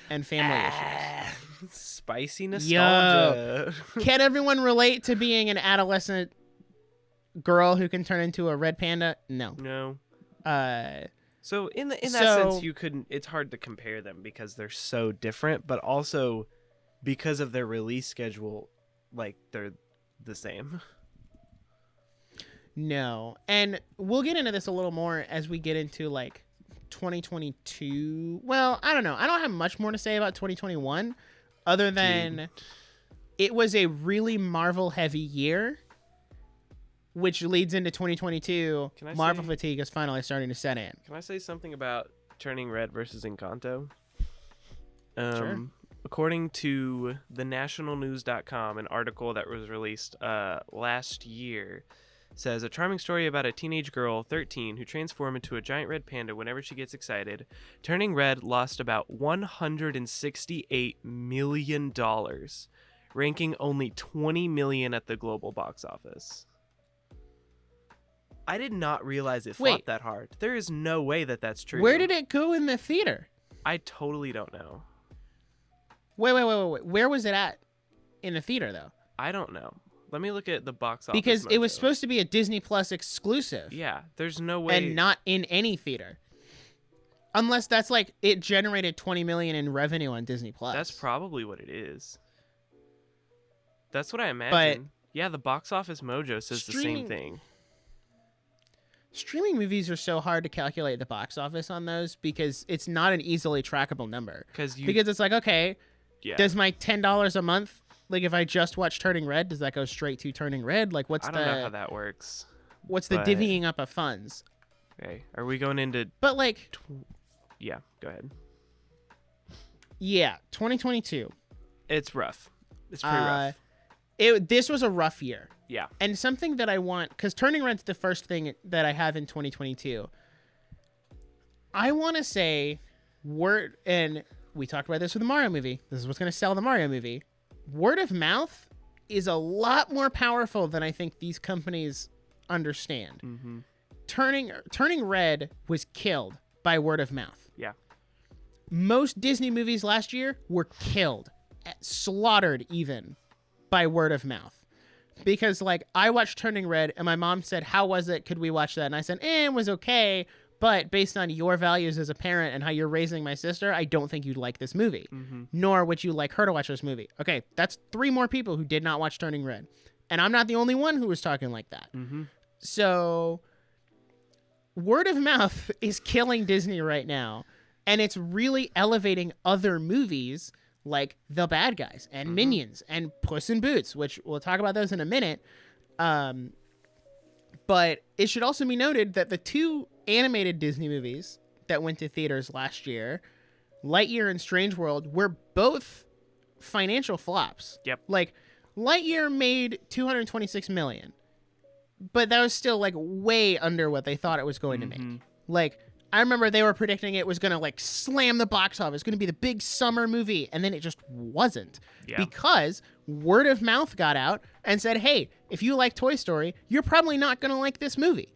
and family issues. Spicy nostalgia. Can everyone relate to being an adolescent girl who can turn into a red panda? No. No. Uh, So in that So- sense, you couldn't. It's hard to compare them because they're so different, but also because of their release schedule, like they're the same. no. And we'll get into this a little more as we get into like 2022. Well, I don't know. I don't have much more to say about 2021 other than it was a really Marvel heavy year, which leads into 2022. Can I Marvel say- fatigue is finally starting to set in. Can I say something about Turning Red versus Encanto? Sure. According to thenationalnews.com, an article that was released last year says a charming story about a teenage girl, 13, who transforms into a giant red panda whenever she gets excited. Turning Red lost about $168 million, ranking only 20 million at the global box office. I did not realize it Wait. flopped that hard. There is no way that that's true. Where did it go in the theater? I totally don't know. Wait. Where was it at in the theater, though? I don't know. Let me look at the box office. Because it was Mojo. supposed to be a Disney Plus exclusive. Yeah, there's no way. And not in any theater. Unless that's like it generated 20 million in revenue on Disney Plus. That's probably what it is. That's what I imagine. Yeah, the box office mojo says the same Streaming- thing. Streaming movies are so hard to calculate the box office on those because it's not an easily trackable number. Because Because it's like, okay, yeah. does my $10 a month, like if I just watch Turning Red, does that go straight to Turning Red? Like I don't know how that works. what's the but- divvying up of funds? Okay, are we going into? But like, Yeah, go ahead. yeah, 2022. It's rough. It's pretty rough. This was a rough year. Yeah. And something that I want, because Turning Red's the first thing that I have in 2022. I want to say, and we talked about this with the Mario movie. This is what's going to sell the Mario movie. Word of mouth is a lot more powerful than I think these companies understand. Mm-hmm. Turning Red was killed by word of mouth. Yeah. Most Disney movies last year were killed, slaughtered even by word of mouth. because like I watched Turning Red and my mom said, how was it? Could we watch that? And I said, it was okay. But based on your values as a parent and how you're raising my sister, I don't think you'd like this movie. Nor would you like her to watch this movie. Okay, that's 3 more people who did not watch Turning Red. And I'm not the only one who was talking like that. So word of mouth is killing Disney right now. And it's really elevating other movies like The Bad Guys and Minions and Puss in Boots, which we'll talk about those in a minute. But it should also be noted that the 2 animated Disney movies that went to theaters last year, Lightyear and Strange World, were both financial flops. Yep. Like, Lightyear made $226 million, but that was still like way under what they thought it was going to make. Like, I remember they were predicting it was going to like slam the box office, going to be the big summer movie, and then it just wasn't. Because word of mouth got out and said, hey, if you like Toy Story, you're probably not going to like this movie.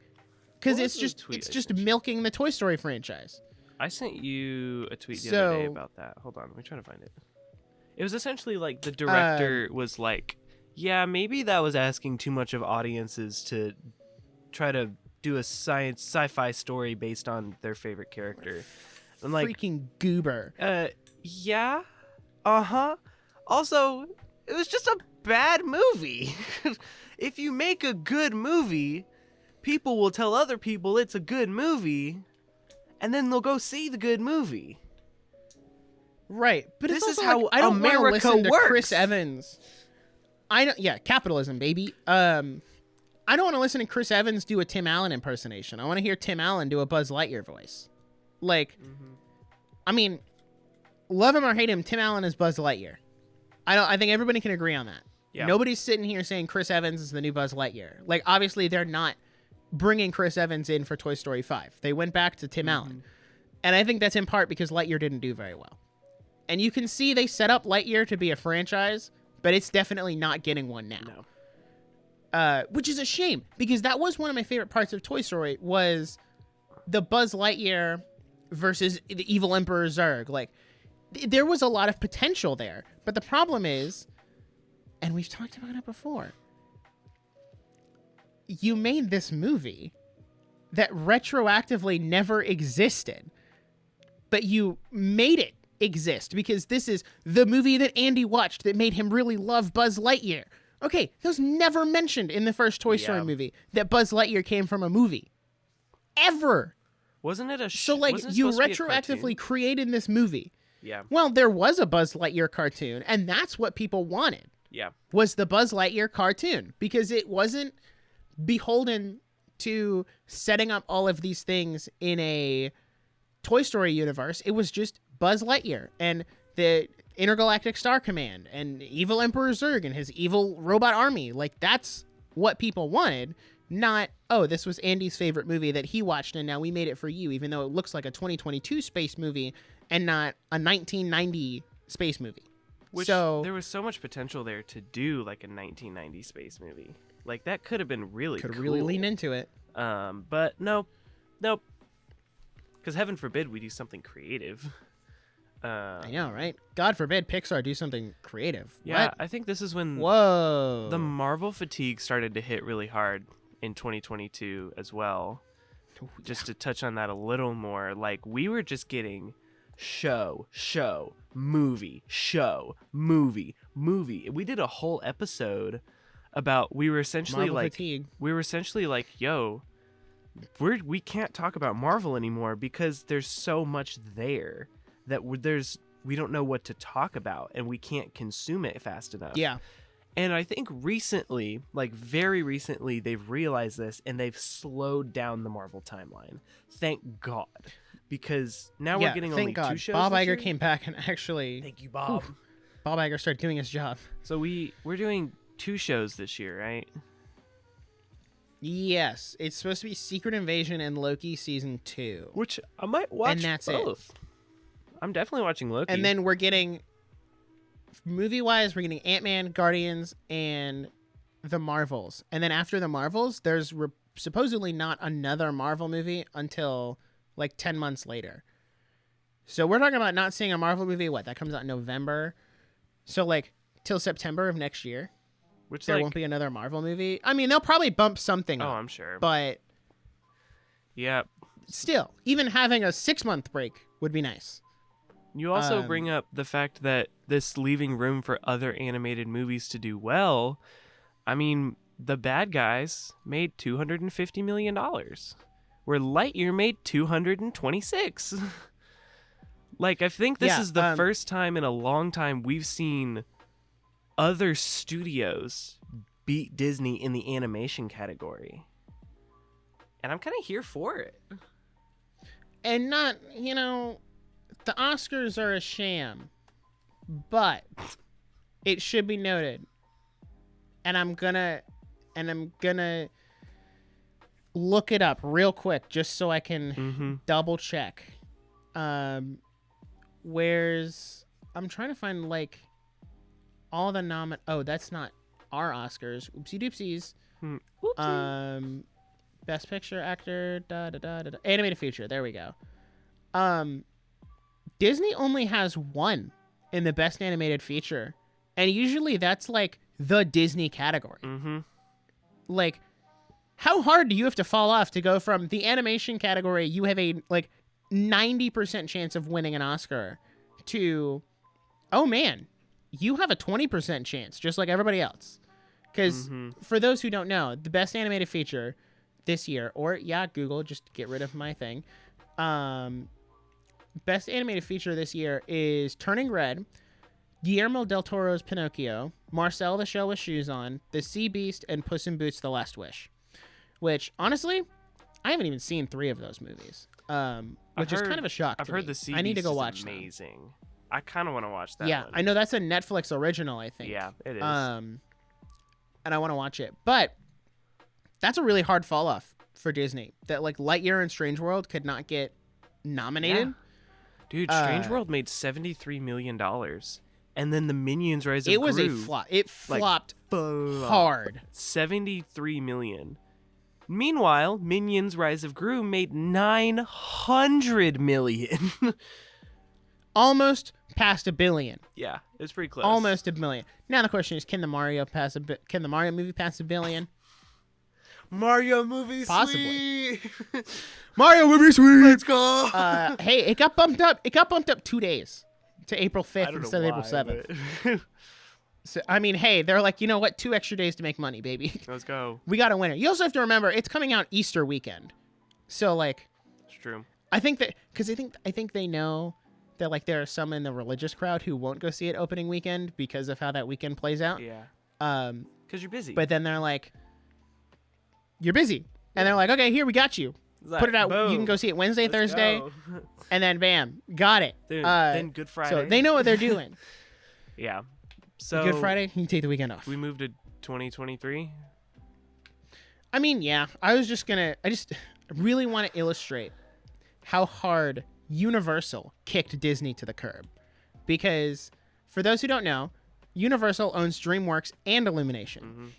Because it's just milking the Toy Story franchise. I sent you a tweet the other day about that. Hold on, let me try to find it. It was essentially like the director was like, yeah, maybe that was asking too much of audiences to try to do a sci-fi story based on their favorite character. And like, freaking goober. Yeah. Also, it was just a bad movie. If you make a good movie, people will tell other people it's a good movie, and then they'll go see the good movie. Right, but this it's is also how like, I don't America listen works. To Chris Evans. I know, yeah, capitalism, baby. I don't want to listen to Chris Evans do a Tim Allen impersonation. I want to hear Tim Allen do a Buzz Lightyear voice. Like, I mean, love him or hate him, Tim Allen is Buzz Lightyear. I think everybody can agree on that. Yeah. Nobody's sitting here saying Chris Evans is the new Buzz Lightyear. Like, obviously, they're not bringing Chris Evans in for Toy Story 5. They went back to Tim Allen. And I think that's in part because Lightyear didn't do very well. And you can see they set up Lightyear to be a franchise, but it's definitely not getting one now. No. Which is a shame, because that was one of my favorite parts of Toy Story, was the Buzz Lightyear versus the evil Emperor Zurg. Like, there was a lot of potential there. But the problem is, and we've talked about it before, you made this movie that retroactively never existed, but you made it exist because this is the movie that Andy watched that made him really love Buzz Lightyear. Okay, that was never mentioned in the first Toy Story movie, that Buzz Lightyear came from a movie. Ever. Wasn't it a So, like, you retroactively created this movie. Yeah. Well, there was a Buzz Lightyear cartoon, and that's what people wanted. Yeah. Was the Buzz Lightyear cartoon, because it wasn't beholden to setting up all of these things in a Toy Story universe. It was just Buzz Lightyear and the Intergalactic Star Command and evil Emperor Zurg and his evil robot army. Like, that's what people wanted, not, oh, this was Andy's favorite movie that he watched and now we made it for you, even though it looks like a 2022 space movie and not a 1990 space movie. Which, so there was so much potential there to do like a 1990 space movie. Like, that could have been really cool. Could really lean into it. But nope. Because heaven forbid we do something creative. I know, right? God forbid Pixar do something creative. Yeah, What? I think this is when Whoa. the Marvel fatigue started to hit really hard in 2022 as well. Just to touch on that a little more, like, we were just getting show, movie. We did a whole episode about, we were essentially Marvel fatigue. like, yo, we can't talk about Marvel anymore because there's so much there that we don't know what to talk about and we can't consume it fast enough. Yeah. And I think recently, like very recently, they've realized this and they've slowed down the Marvel timeline. Thank God. Because now we're getting only 2 shows. Bob this Iger year. came back and actually... Thank you, Bob. Bob Iger started doing his job. So we're doing 2 shows this year, right? Yes. It's supposed to be Secret Invasion and Loki Season 2. Which I might watch And that's both. I'm definitely watching Loki. And then we're getting... Movie-wise, we're getting Ant-Man, Guardians, and the Marvels. And then after the Marvels, there's supposedly not another Marvel movie until like 10 months later. So we're talking about not seeing a Marvel movie. What? That comes out in November. So like till September of next year. Which there like, won't be another Marvel movie. I mean, they'll probably bump something oh, up, I'm sure. but Yeah. still, even having a 6-month break would be nice. You also bring up the fact that this leaving room for other animated movies to do well. I mean, The Bad Guys made $250 million, where Lightyear made 226. Like, I think this is the first time in a long time we've seen other studios beat Disney in the animation category. And I'm kind of here for it. And not, the Oscars are a sham, but it should be noted. And I'm gonna look it up real quick just so I can double check. I'm trying to find like all the oh, that's not our Oscars. Oopsie doopsies. Oopsie. Best Picture, Actor, Animated Feature. There we go. Disney only has one in the Best Animated Feature, and usually that's like the Disney category. Like, how hard do you have to fall off to go from the animation category? You have a like 90% chance of winning an Oscar to, oh man, you have a 20% chance, just like everybody else. Because for those who don't know, the Best Animated Feature this year, or Google, just get rid of my thing. Best Animated Feature this year is Turning Red, Guillermo del Toro's Pinocchio, Marcel the Shell with Shoes On, The Sea Beast, and Puss in Boots: The Last Wish. Which, honestly, I haven't even seen 3 of those movies, which is kind of a shock. I've heard The Sea Beast. I need to go is watch amazing. Them. I kind of want to watch that. Yeah, one. I know that's a Netflix original. I think. Yeah, it is. And I want to watch it, but that's a really hard fall off for Disney. That like Lightyear and Strange World could not get nominated. Yeah. Dude, Strange World made $73 million. And then the Minions Rise of Gru. It was a flop. It flopped hard. 73 million. Meanwhile, Minions Rise of Gru made 900 million. Almost past $1 billion. Yeah, it's pretty close. Almost $1 billion. Now the question is, can the Mario movie pass $1 billion? Mario movie Possibly. sweet. Mario movie sweet. Let's go. Hey, it got bumped up. It got bumped up 2 days to April 5th instead of April 7th. But... So I mean, hey, they're like, you know what? 2 extra days to make money, baby. Let's go. We got a winner. You also have to remember it's coming out Easter weekend, so like, It's true. I think that because I think they know that like there are some in the religious crowd who won't go see it opening weekend because of how that weekend plays out. Yeah. Because you're busy. But then they're like, you're busy, and they're like, okay, here we got you. Like, Put it out. boom. You can go see it Wednesday, Let's Thursday, go. and then bam, got it. Dude, then Good Friday. So they know what they're doing. Yeah. So Good Friday, you can take the weekend off. We moved to 2023. I mean, yeah. I just really want to illustrate how hard Universal kicked Disney to the curb. Because for those who don't know, Universal owns DreamWorks and Illumination.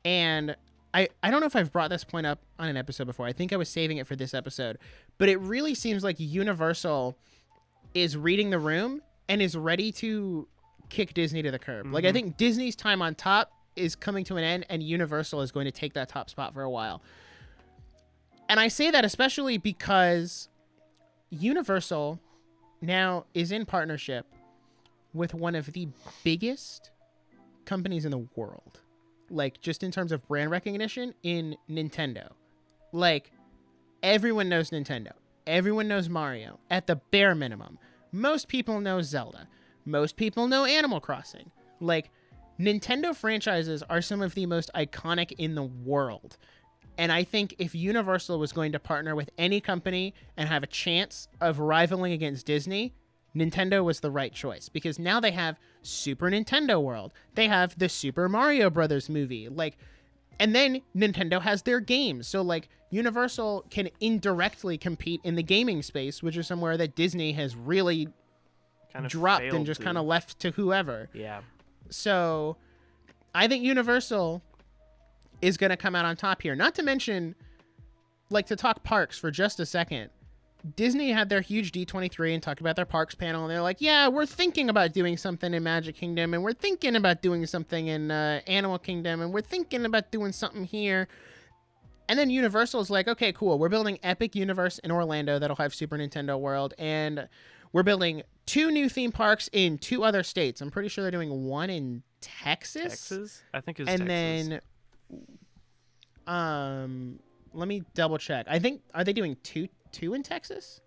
And I don't know if I've brought this point up on an episode before. I think I was saving it for this episode. But it really seems like Universal is reading the room and is ready to kick Disney to the curb. Like, I think Disney's time on top is coming to an end, and Universal is going to take that top spot for a while. And I say that especially because Universal now is in partnership with one of the biggest companies in the world. Like, just in terms of brand recognition, in Nintendo. Like, everyone knows Nintendo. Everyone knows Mario, at the bare minimum. Most people know Zelda. Most people know Animal Crossing. Like, Nintendo franchises are some of the most iconic in the world. And I think if Universal was going to partner with any company and have a chance of rivaling against Disney, Nintendo was the right choice. Because now they have Super Nintendo World. They have the Super Mario Brothers movie. Like, and then Nintendo has their games. So, like, Universal can indirectly compete in the gaming space, which is somewhere that Disney has really Kind of dropped and failed just to. kind of left to whoever. Yeah. So I think Universal is going to come out on top here. Not to mention, like, to talk parks for just a second, Disney had their huge D23 and talked about their parks panel, and they're like, yeah, we're thinking about doing something in Magic Kingdom, and we're thinking about doing something in Animal Kingdom, and we're thinking about doing something here. And then Universal's like, okay, cool. We're building Epic Universe in Orlando that'll have Super Nintendo World, and we're building 2 new theme parks in 2 other states. I'm pretty sure they're doing one in Texas. Texas? I think it's and Texas. then, let me double check. I think, are they doing two in Texas?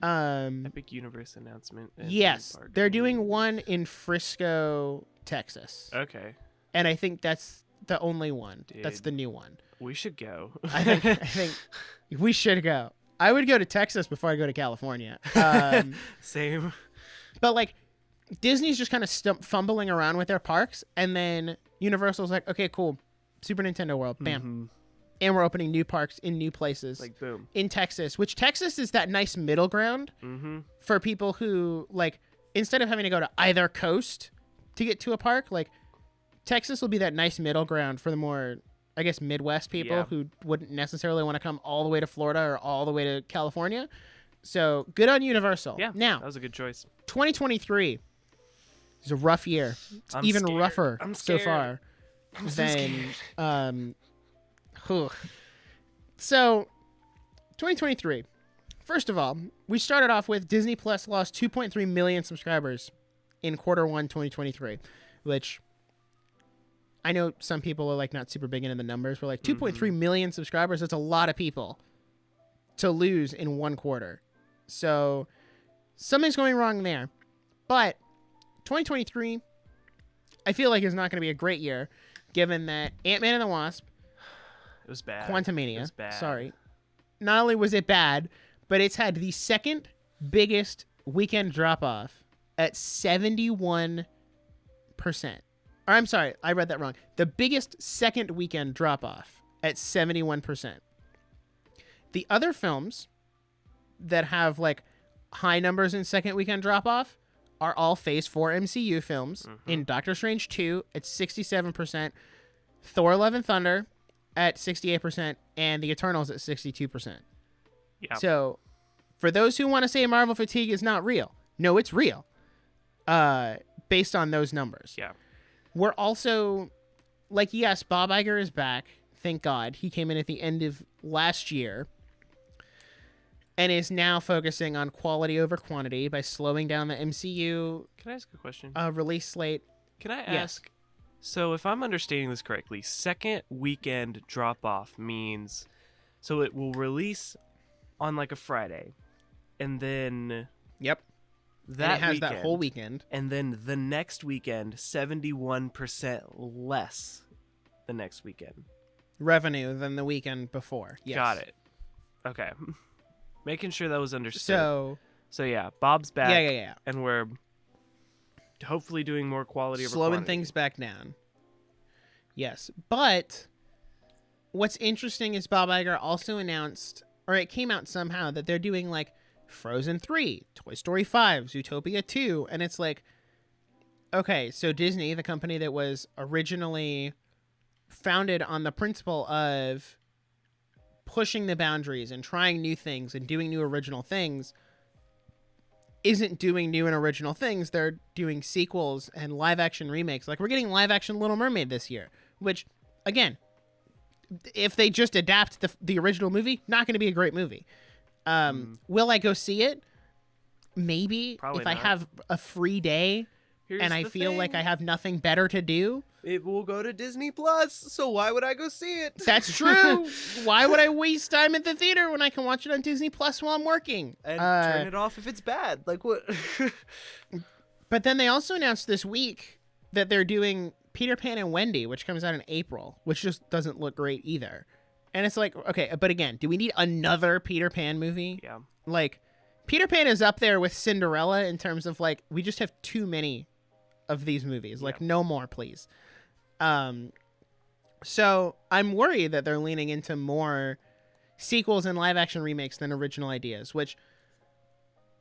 Epic Universe announcement. and Yes, theme park they're in- doing one in Frisco, Texas. Okay. And I think that's the only one. That's Dude. the new one. We should go. I think we should go. I would go to Texas before I go to California. Same. But like Disney's just kind of fumbling around with their parks, and then Universal's like, okay, cool, Super Nintendo World, bam, Mhm. and we're opening new parks in new places, Like boom. in Texas, which Texas is that nice middle ground Mm-hmm. for people who like, instead of having to go to either coast to get to a park, like Texas will be that nice middle ground for the more, I guess, Midwest people Yeah. who wouldn't necessarily want to come all the way to Florida or all the way to California. So good on Universal. Yeah. Now, That was a good choice. 2023 is a rough year. It's I'm even scared. rougher I'm so scared. far I'm so than scared. whew. So 2023. First of all, we started off with Disney Plus lost 2.3 million subscribers in Q1 2023, which I know some people are like not super big into the numbers. We're like 2.3 million subscribers. That's a lot of people to lose in one quarter. So something's going wrong there. But 2023, I feel like is not going to be a great year, given that Ant-Man and the Wasp, It was bad. It Quantumania, was bad. sorry, not only was it bad, but it's had the second biggest weekend drop-off at 71%. Or I'm sorry, I read that wrong. The biggest second weekend drop-off at 71%. The other films that have like high numbers in second weekend drop-off are all Phase 4 MCU films. In Doctor Strange 2 at 67%, Thor Love and Thunder at 68%, and The Eternals at 62%. Yeah. So, for those who want to say Marvel fatigue is not real, no, it's real. Based on those numbers. Yeah. We're also, like, yes, Bob Iger is back. Thank God. He came in at the end of last year and is now focusing on quality over quantity by slowing down the MCU Can I ask a question? release slate. Can I yes. ask? So, if I'm understanding this correctly, second weekend drop off means so it will release on like a Friday, and then Yep. that and it has weekend, that whole weekend. and then the next weekend 71% less the next weekend. Revenue than the weekend before. Yes. Got it. Okay. Making sure that was understood. So, yeah, Bob's back. yeah. And we're hopefully doing more quality over Slowing quantity. things back down. Yes. But what's interesting is Bob Iger also announced, or it came out somehow, that they're doing like Frozen 3, Toy Story 5, Zootopia 2. And it's like, okay, so Disney, the company that was originally founded on the principle of pushing the boundaries and trying new things and doing new original things, isn't doing new and original things. They're doing sequels and live action remakes. Like, we're getting live action Little Mermaid this year, which, again, if they just adapt the original movie, not going to be a great movie. Will I go see it? Maybe. Probably if I not. have a free day Here's and I the feel like thing. I have nothing better to do. It will go to Disney Plus, so why would I go see it? That's true. Why would I waste time at the theater when I can watch it on Disney Plus while I'm working? And turn it off if it's bad. Like what? But then they also announced this week that they're doing Peter Pan and Wendy, which comes out in April, which just doesn't look great either. And it's like, okay, but again, do we need another Peter Pan movie? Yeah. Like, Peter Pan is up there with Cinderella in terms of like, we just have too many of these movies. Like, no more, please. So I'm worried that they're leaning into more sequels and live action remakes than original ideas, which,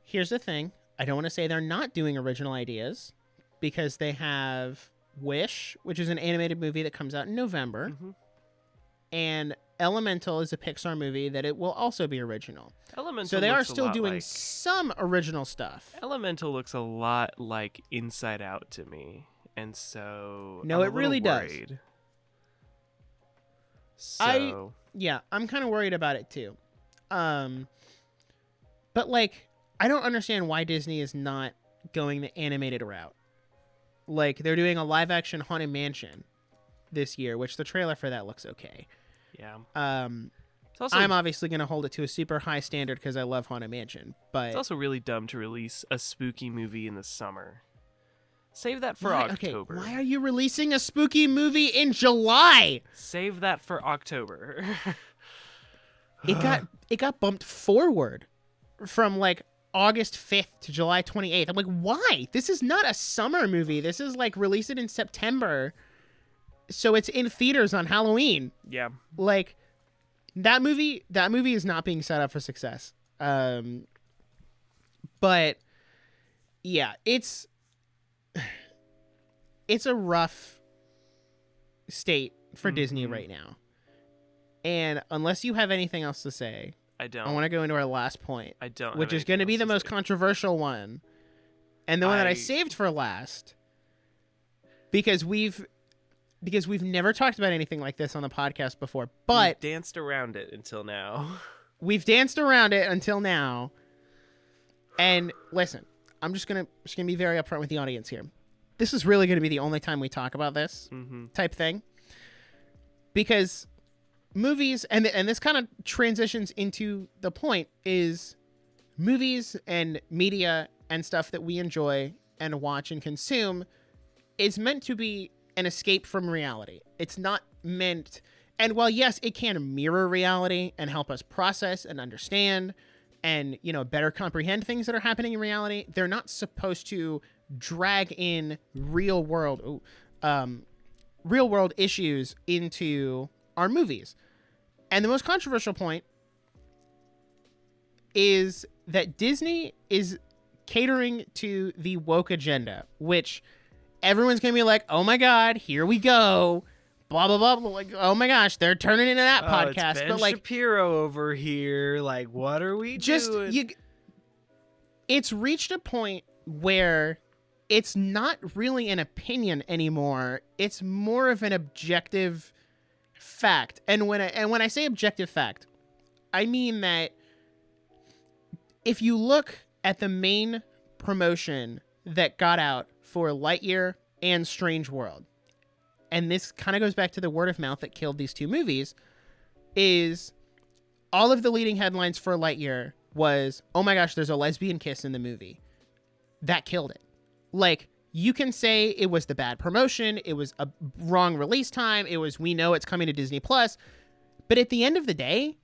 here's the thing. I don't want to say they're not doing original ideas because they have Wish, which is an animated movie that comes out in November. Mhm. And Elemental is a Pixar movie that it will also be original. Elemental So they are looks a still lot doing like- some original stuff. Elemental looks a lot like Inside Out to me, and so No, I'm a it really little does. worried. So Yeah, I'm kind of worried about it too. But like, I don't understand why Disney is not going the animated route. Like, they're doing a live action Haunted Mansion this year, which the trailer for that looks okay. yeah, It's also I'm obviously going to hold it to a super high standard because I love Haunted Mansion. But it's also really dumb to release a spooky movie in the summer. Save that for why, October. Okay, why are you releasing a spooky movie in July? Save that for October. It got bumped forward from like August 5th to July 28th. I'm like, why? This is not a summer movie. This is like release it in September. So it's in theaters on Halloween. Yeah. Like that movie is not being set up for success. But yeah, it's a rough state for Disney right now. And unless you have anything else to say, I don't. I want to go into our last point, I don't. which have is going to anything be else the most say. controversial one, and the one that I I- saved for last, because we've never talked about anything like this on the podcast before, but We've danced around it until now. we've danced around it until now. And listen, I'm just gonna be very upfront with the audience here. This is really going to be the only time we talk about this type thing, because movies, and this kind of transitions into the point, is movies and media and stuff that we enjoy and watch and consume is meant to be an escape from reality. It's not meant, and while yes, it can mirror reality and help us process and understand and, you know, better comprehend things that are happening in reality, they're not supposed to drag in real world issues into our movies. And the most controversial point is that Disney is catering to the woke agenda, which everyone's going to be like, oh my God, here we go. Blah, blah, blah. Like, oh my gosh, they're turning into that podcast. It's Ben but like, Shapiro over here. Like, what are we doing? It's reached a point where it's not really an opinion anymore. It's more of an objective fact. And when I say objective fact, I mean that if you look at the main promotion that got out for Lightyear and Strange World, and this kind of goes back to the word of mouth that killed these two movies, is all of the leading headlines for Lightyear was, oh my gosh, there's a lesbian kiss in the movie. That killed it. Like, you can say it was the bad promotion, it was a wrong release time, it was, we know it's coming to Disney Plus, but at the end of the day,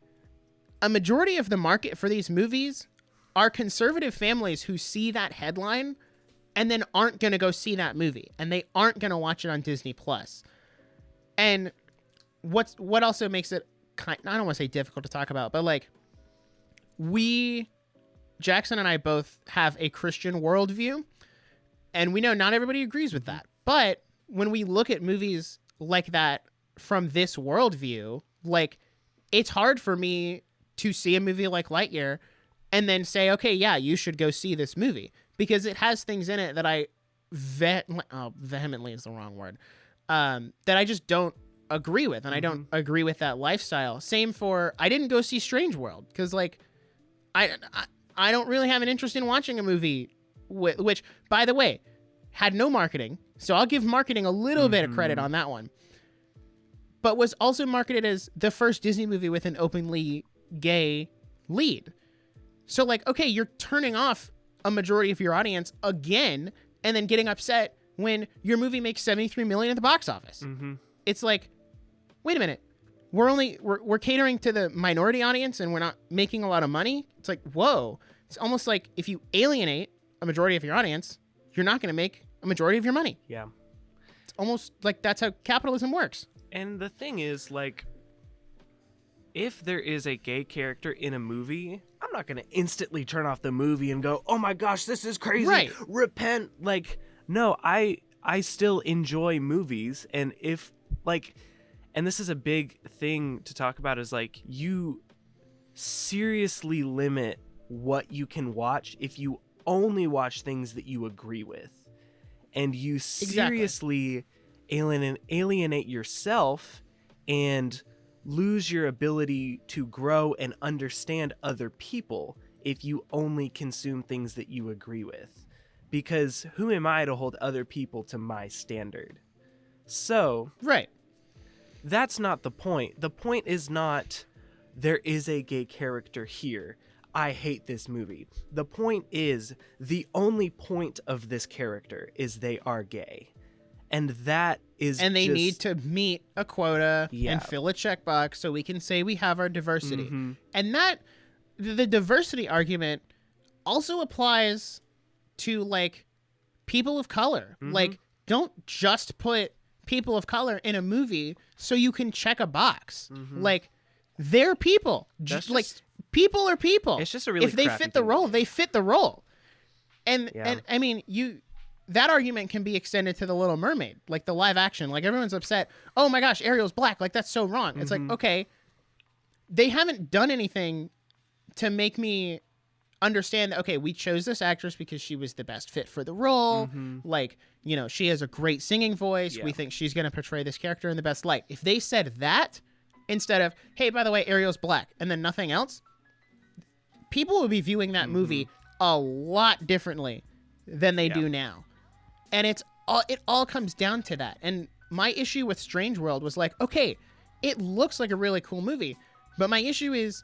a majority of the market for these movies are conservative families who see that headline and then aren't going to go see that movie, and they aren't going to watch it on Disney Plus. And what also makes it I don't want to say difficult to talk about, but like, Jackson and I both have a Christian worldview, and we know not everybody agrees with that. But when we look at movies like that from this worldview, like, it's hard for me to see a movie like Lightyear and then say, okay, yeah, you should go see this movie, because it has things in it that I vehemently is the wrong word, that I just don't agree with, and I don't agree with that lifestyle. Same for, I didn't go see Strange World because, like, I don't really have an interest in watching a movie which, by the way, had no marketing, so I'll give marketing a little bit of credit on that one, but was also marketed as the first Disney movie with an openly gay lead. So, like, okay, you're turning off a majority of your audience again, and then getting upset when your movie makes $73 million at the box office. It's like, wait a minute, we're catering to the minority audience and we're not making a lot of money. It's like, whoa. It's almost like if you alienate a majority of your audience, you're not going to make a majority of your money. Yeah. It's almost like that's how capitalism works. And the thing is, like, if there is a gay character in a movie, I'm not going to instantly turn off the movie and go, oh my gosh, this is crazy. Right. Repent. Like, no, I still enjoy movies. And if, like, and this is a big thing to talk about, is like you seriously limit what you can watch if you only watch things that you agree with, and you seriously alienate yourself and lose your ability to grow and understand other people if you only consume things that you agree with, because who am I to hold other people to my standard? So Right. that's not the point. The point is not there is a gay character here, I hate this movie. The point is, the only point of this character is they are gay. And that is And they just... need to meet a quota Yeah. and fill a checkbox so we can say we have our diversity. Mhm. And that, the diversity argument also applies to, like, people of color. Mhm. Like, don't just put people of color in a movie so you can check a box. Mhm. Like, they're people. That's Like, just- people are people. It's just a really if they crappy fit the thing to role, do. they fit the role. And Yeah. and I mean, that argument can be extended to The Little Mermaid, like the live action. Like, everyone's upset. Oh my gosh, Ariel's black. Like, that's so wrong. It's like, okay, they haven't done anything to make me understand that, okay, we chose this actress because she was the best fit for the role. Like, you know, she has a great singing voice. Yeah. We think she's going to portray this character in the best light. If they said that instead of, hey, by the way, Ariel's black, and then nothing else, people would be viewing that movie a lot differently than they do now. And it all comes down to that. And my issue with Strange World was like, okay, it looks like a really cool movie, but my issue is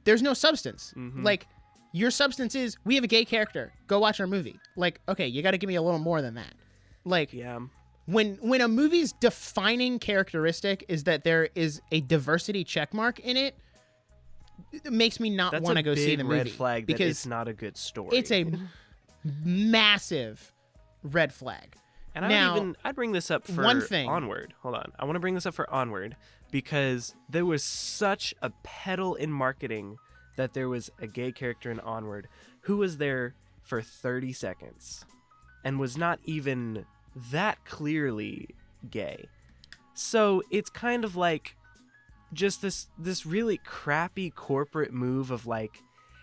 there's no substance. Like, your substance is, we have a gay character, go watch our movie. Like, okay, you got to give me a little more than that. Like, Yeah. when a movie's defining characteristic is that there is a diversity checkmark in it, it makes me not That's want to a go see big the movie. red flag that because it's not a good story. it's a massive red flag. And Now, I'd bring this up for one thing- Onward. Hold on. I want to bring this up for Onward because there was such a peddle in marketing that there was a gay character in Onward who was there for 30 seconds and was not even that clearly gay. So it's kind of like just this really crappy corporate move of like,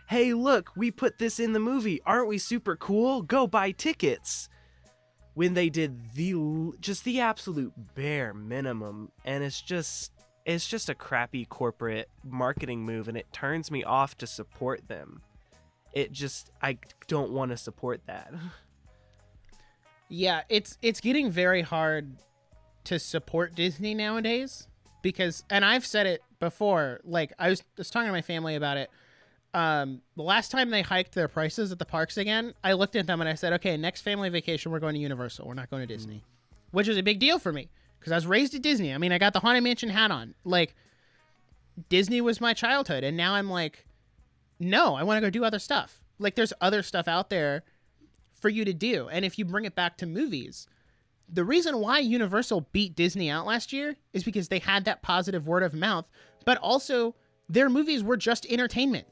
hey, look, we put this in the movie. Aren't we super cool? Go buy tickets. When they did the absolute bare minimum, and it's just a crappy corporate marketing move, and it turns me off to support them. I don't want to support that. yeah, it's getting very hard to support Disney nowadays because, and I've said it before, like I was talking to my family about it. The last time they hiked their prices at the parks again, I looked at them and I said, okay, next family vacation, we're going to Universal. We're not going to Disney, which is a big deal for me because I was raised at Disney. I mean, I got the Haunted Mansion hat on. Like, Disney was my childhood. And now I'm like, no, I want to go do other stuff. Like, there's other stuff out there for you to do. And if you bring it back to movies, the reason why Universal beat Disney out last year is because they had that positive word of mouth, but also their movies were just entertainment.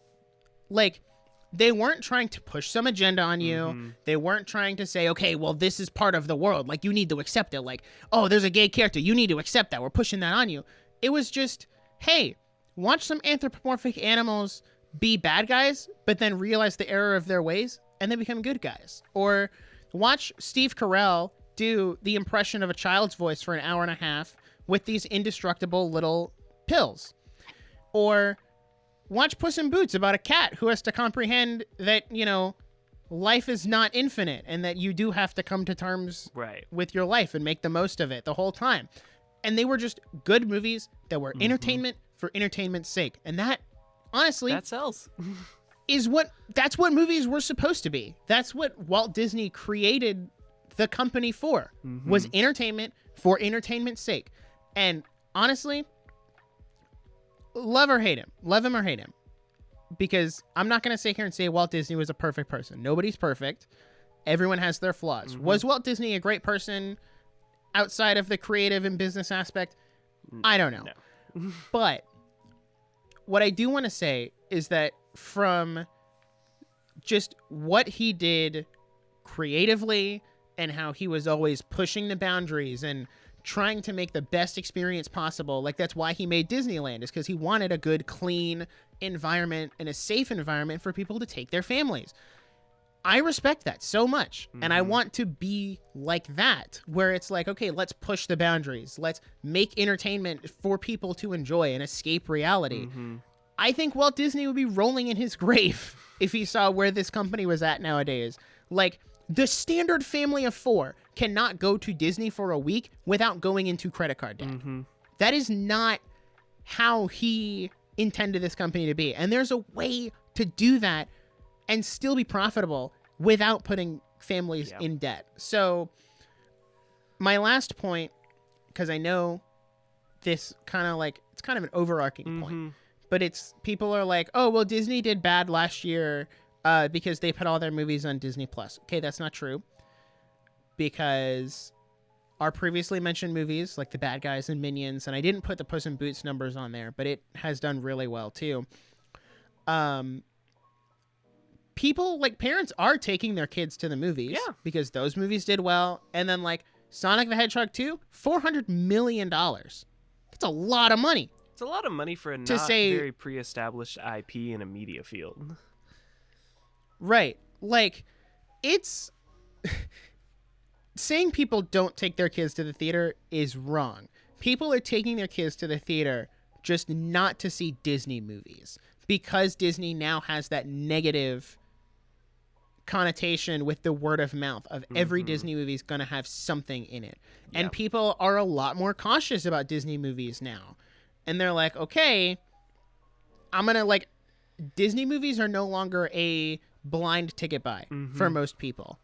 Like, they weren't trying to push some agenda on you. They weren't trying to say, okay, well, this is part of the world. Like, you need to accept it. Like, oh, there's a gay character. You need to accept that. We're pushing that on you. It was just, hey, watch some anthropomorphic animals be bad guys, but then realize the error of their ways and then become good guys. Or watch Steve Carell do the impression of a child's voice for an hour and a half with these indestructible little pills. Or watch Puss in Boots about a cat who has to comprehend that, you know, life is not infinite and that you do have to come to terms Right. with your life and make the most of it the whole time. And they were just good movies that were entertainment for entertainment's sake. And that, honestly, That sells. that's what movies were supposed to be. That's what Walt Disney created the company for, was entertainment for entertainment's sake. And honestly, love him or hate him, because I'm not going to sit here and say Walt Disney was a perfect person. Nobody's perfect. Everyone has their flaws. Was Walt Disney a great person outside of the creative and business aspect? I don't know. No. But what I do want to say is that from just what he did creatively and how he was always pushing the boundaries and trying to make the best experience possible. Like, that's why he made Disneyland, is because he wanted a good, clean environment and a safe environment for people to take their families. I respect that so much. And I want to be like that, where it's like, okay, let's push the boundaries. Let's make entertainment for people to enjoy and escape reality. I think Walt Disney would be rolling in his grave if he saw where this company was at nowadays. Like, the standard family of 4 cannot go to Disney for a week without going into credit card debt. That is not how he intended this company to be. And there's a way to do that and still be profitable without putting families in debt. So my last point, because I know this kind of like, it's kind of an overarching point, but it's, people are like, oh, well, Disney did bad last year because they put all their movies on Disney Plus. Okay, that's not true, because our previously mentioned movies like The Bad Guys and Minions, and I didn't put the Puss in Boots numbers on there, but it has done really well too. People, like, parents are taking their kids to the movies because those movies did well. And then, like, Sonic the Hedgehog 2, $400 million. That's a lot of money. It's a lot of money for a not very pre-established IP in a media field. Right. Like, it's... saying people don't take their kids to the theater is wrong. People are taking their kids to the theater just not to see Disney movies, because Disney now has that negative connotation with the word of mouth of every Disney movie is going to have something in it. And people are a lot more cautious about Disney movies now. And they're like, okay, I'm going to, like, Disney movies are no longer a blind ticket buy for most people,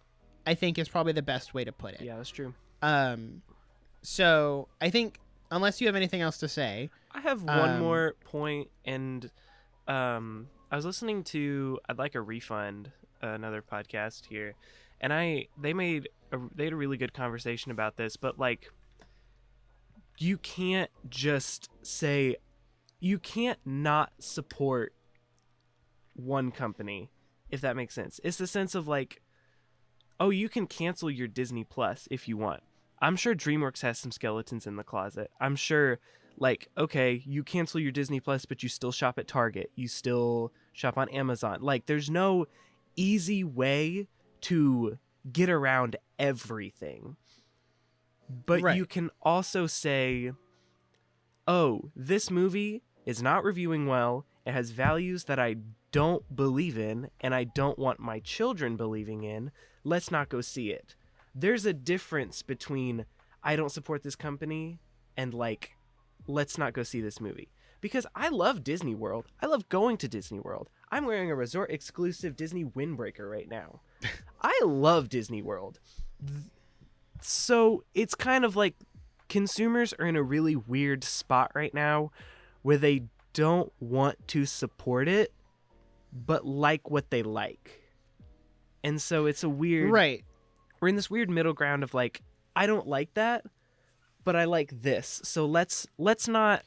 I think, is probably the best way to put it. Yeah, that's true. So I think, unless you have anything else to say, I have one more point, and I was listening to I'd Like a Refund, another podcast here, and they had a really good conversation about this, but, like, you can't just say, you can't not support one company, if that makes sense. It's the sense of, like, oh, you can cancel your Disney Plus if you want. I'm sure DreamWorks has some skeletons in the closet. I'm sure, like, okay, you cancel your Disney Plus, but you still shop at Target. You still shop on Amazon. Like, there's no easy way to get around everything. But you can also say, oh, this movie is not reviewing well. It has values that I don't believe in, and I don't want my children believing in. Let's not go see it. There's a difference between I don't support this company and, like, let's not go see this movie. Because I love Disney World. I love going to Disney World. I'm wearing a resort exclusive Disney windbreaker right now. I love Disney World. So it's kind of like consumers are in a really weird spot right now where they don't want to support it, but like what they like. And so it's a weird... Right. We're in this weird middle ground of, like, I don't like that, but I like this. So let's not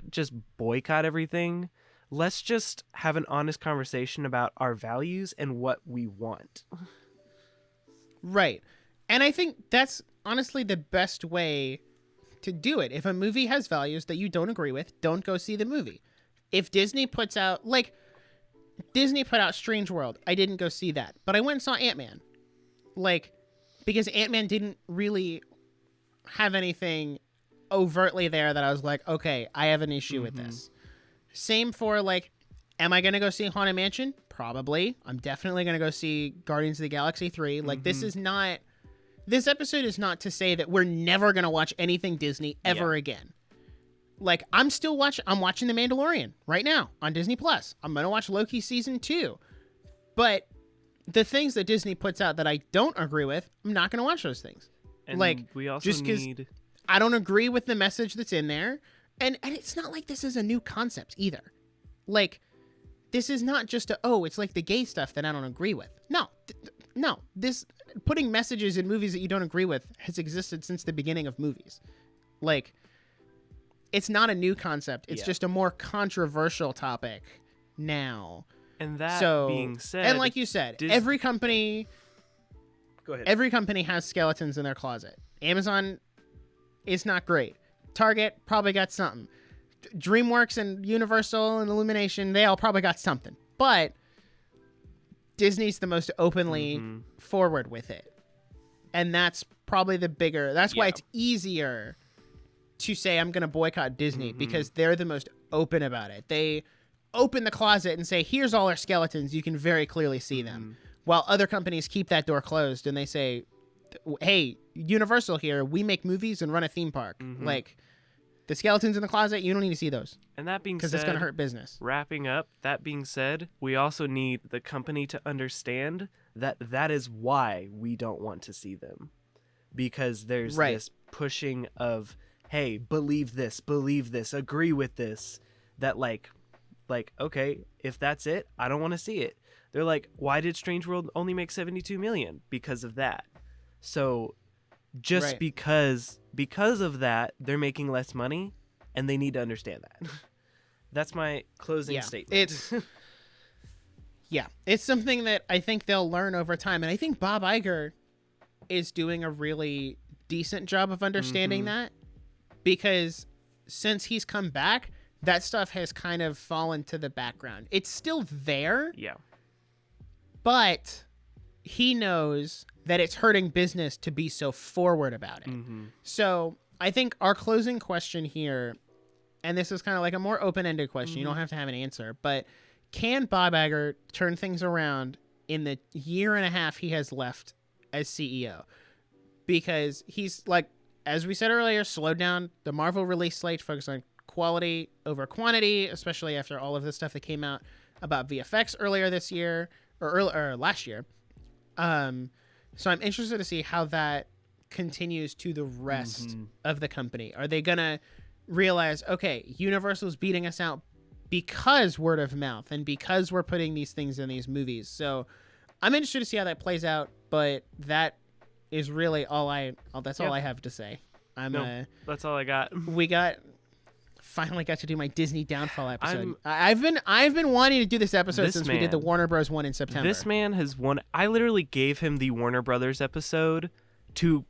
just boycott everything. Let's just have an honest conversation about our values and what we want. Right. And I think that's honestly the best way to do it. If a movie has values that you don't agree with, don't go see the movie. If Disney puts out, like, Disney put out Strange World, I didn't go see that, but I went and saw Ant-Man. Like, because Ant-Man didn't really have anything overtly there that I was like, okay, I have an issue with this. Same for, like, am I going to go see Haunted Mansion? Probably. I'm definitely going to go see Guardians of the Galaxy 3. Like, this episode is not to say that we're never going to watch anything Disney ever again. Like, I'm watching The Mandalorian right now on Disney Plus. I'm going to watch Loki season 2. But the things that Disney puts out that I don't agree with, I'm not going to watch those things. And like, we also just because I don't agree with the message that's in there. And it's not like this is a new concept either. Like, this is not just it's like the gay stuff that I don't agree with. No, this putting messages in movies that you don't agree with has existed since the beginning of movies. Like, it's not a new concept. It's just a more controversial topic now. And that being said, and like you said, every company Go ahead. Every company has skeletons in their closet. Amazon is not great. Target probably got something. DreamWorks and Universal and Illumination, they all probably got something. But Disney's the most openly forward with it. And that's probably that's why it's easier to say I'm going to boycott Disney, because they're the most open about it. They open the closet and say, here's all our skeletons. You can very clearly see them. While other companies keep that door closed and they say, hey, Universal here, we make movies and run a theme park. Like, the skeletons in the closet, you don't need to see those. And that being said, because it's going to hurt business. Wrapping up, that being said, we also need the company to understand that that is why we don't want to see them. Because there's this pushing of, hey, believe this, agree with this. That like, okay, if that's it, I don't want to see it. They're like, why did Strange World only make 72 million? Because of that. So just because of that, they're making less money, and they need to understand that. That's my closing statement. It's something that I think they'll learn over time. And I think Bob Iger is doing a really decent job of understanding that, because since he's come back, that stuff has kind of fallen to the background. It's still there. Yeah. But he knows that it's hurting business to be so forward about it. So I think our closing question here, and this is kind of like a more open-ended question, you don't have to have an answer, but can Bob Iger turn things around in the year and a half he has left as CEO? Because he's, like, as we said earlier, slowed down the Marvel release slate, focused on quality over quantity, especially after all of the stuff that came out about VFX earlier this year, or last year. So I'm interested to see how that continues to the rest of the company. Are they going to realize, okay, Universal's beating us out because word of mouth and because we're putting these things in these movies? So I'm interested to see how that plays out, but that is really all I have to say. That's all I got. Finally got to do my Disney downfall episode. I've been wanting to do this episode since we did the Warner Bros. one in September. This man has won. I literally gave him the Warner Brothers episode to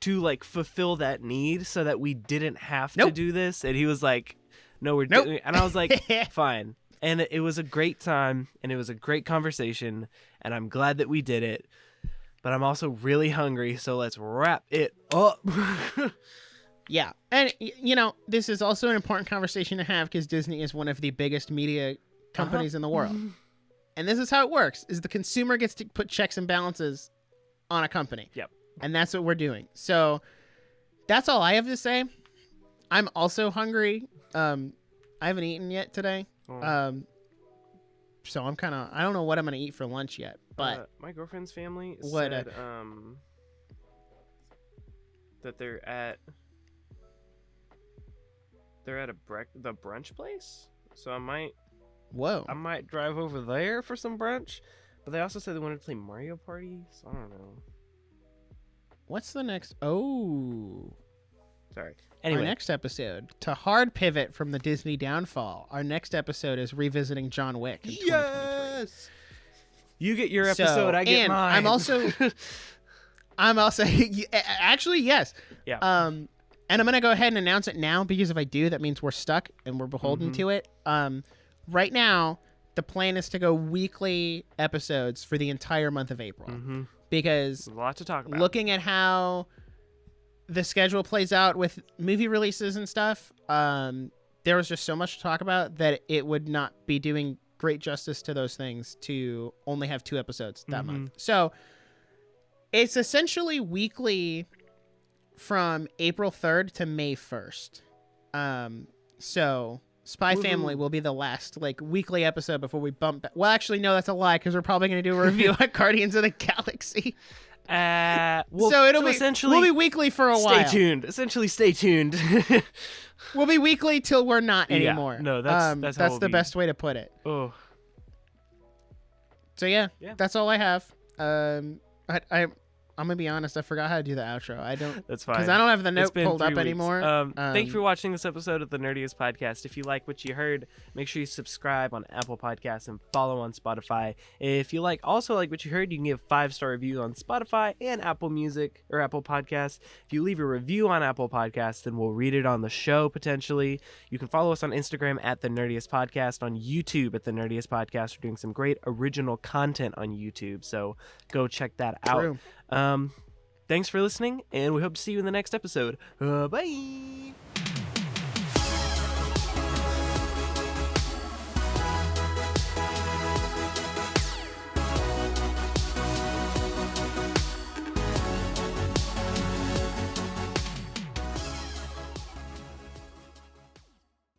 like fulfill that need so that we didn't have to do this. And he was like, no, we're doing it. And I was like, fine. And it was a great time and it was a great conversation. And I'm glad that we did it. But I'm also really hungry. So let's wrap it up. Yeah. And, this is also an important conversation to have because Disney is one of the biggest media companies in the world. And this is how it works, is the consumer gets to put checks and balances on a company. Yep. And that's what we're doing. So that's all I have to say. I'm also hungry. I haven't eaten yet today. So I'm I don't know what I'm going to eat for lunch yet. But my girlfriend's family said that they're at the brunch place, so I might drive over there for some brunch. But they also said they wanted to play Mario Party, so I don't know. What's the next? Oh, sorry. Anyway, our next episode, to hard pivot from the Disney downfall, our next episode is revisiting John Wick in 2023. You get your episode, I get mine. I'm also actually, yes. Yeah. And I'm going to go ahead and announce it now, because if I do, that means we're stuck and we're beholden to it. Right now, the plan is to go weekly episodes for the entire month of April. Because a lot to talk about. Looking at how the schedule plays out with movie releases and stuff, there was just so much to talk about that it would not be doing great justice to those things to only have 2 episodes that month. So it's essentially weekly from April 3rd to May 1st. So Spy Family will be the last weekly episode before we bump back. Well, actually, no, that's a lie, because we're probably going to do a review on Guardians of the Galaxy. We'll be weekly for a while. Stay tuned. Essentially, stay tuned. We'll be weekly till we're not anymore. Yeah, no, that's the best way to put it. Oh. So yeah, that's all I have. I'm gonna be honest. I forgot how to do the outro. I don't. That's fine. Because I don't have the It's note been pulled 3 up weeks. anymore. Thank you for watching this episode of the Nerdiest Podcast. If you like what you heard, make sure you subscribe on Apple Podcasts and follow on Spotify. If you also like what you heard, you can give 5-star review on Spotify and Apple Music or Apple Podcasts. If you leave a review on Apple Podcasts, then we'll read it on the show potentially. You can follow us on Instagram at the Nerdiest Podcast, on YouTube at the Nerdiest Podcast. We're doing some great original content on YouTube, so go check that out. True. Thanks for listening, and we hope to see you in the next episode. Bye.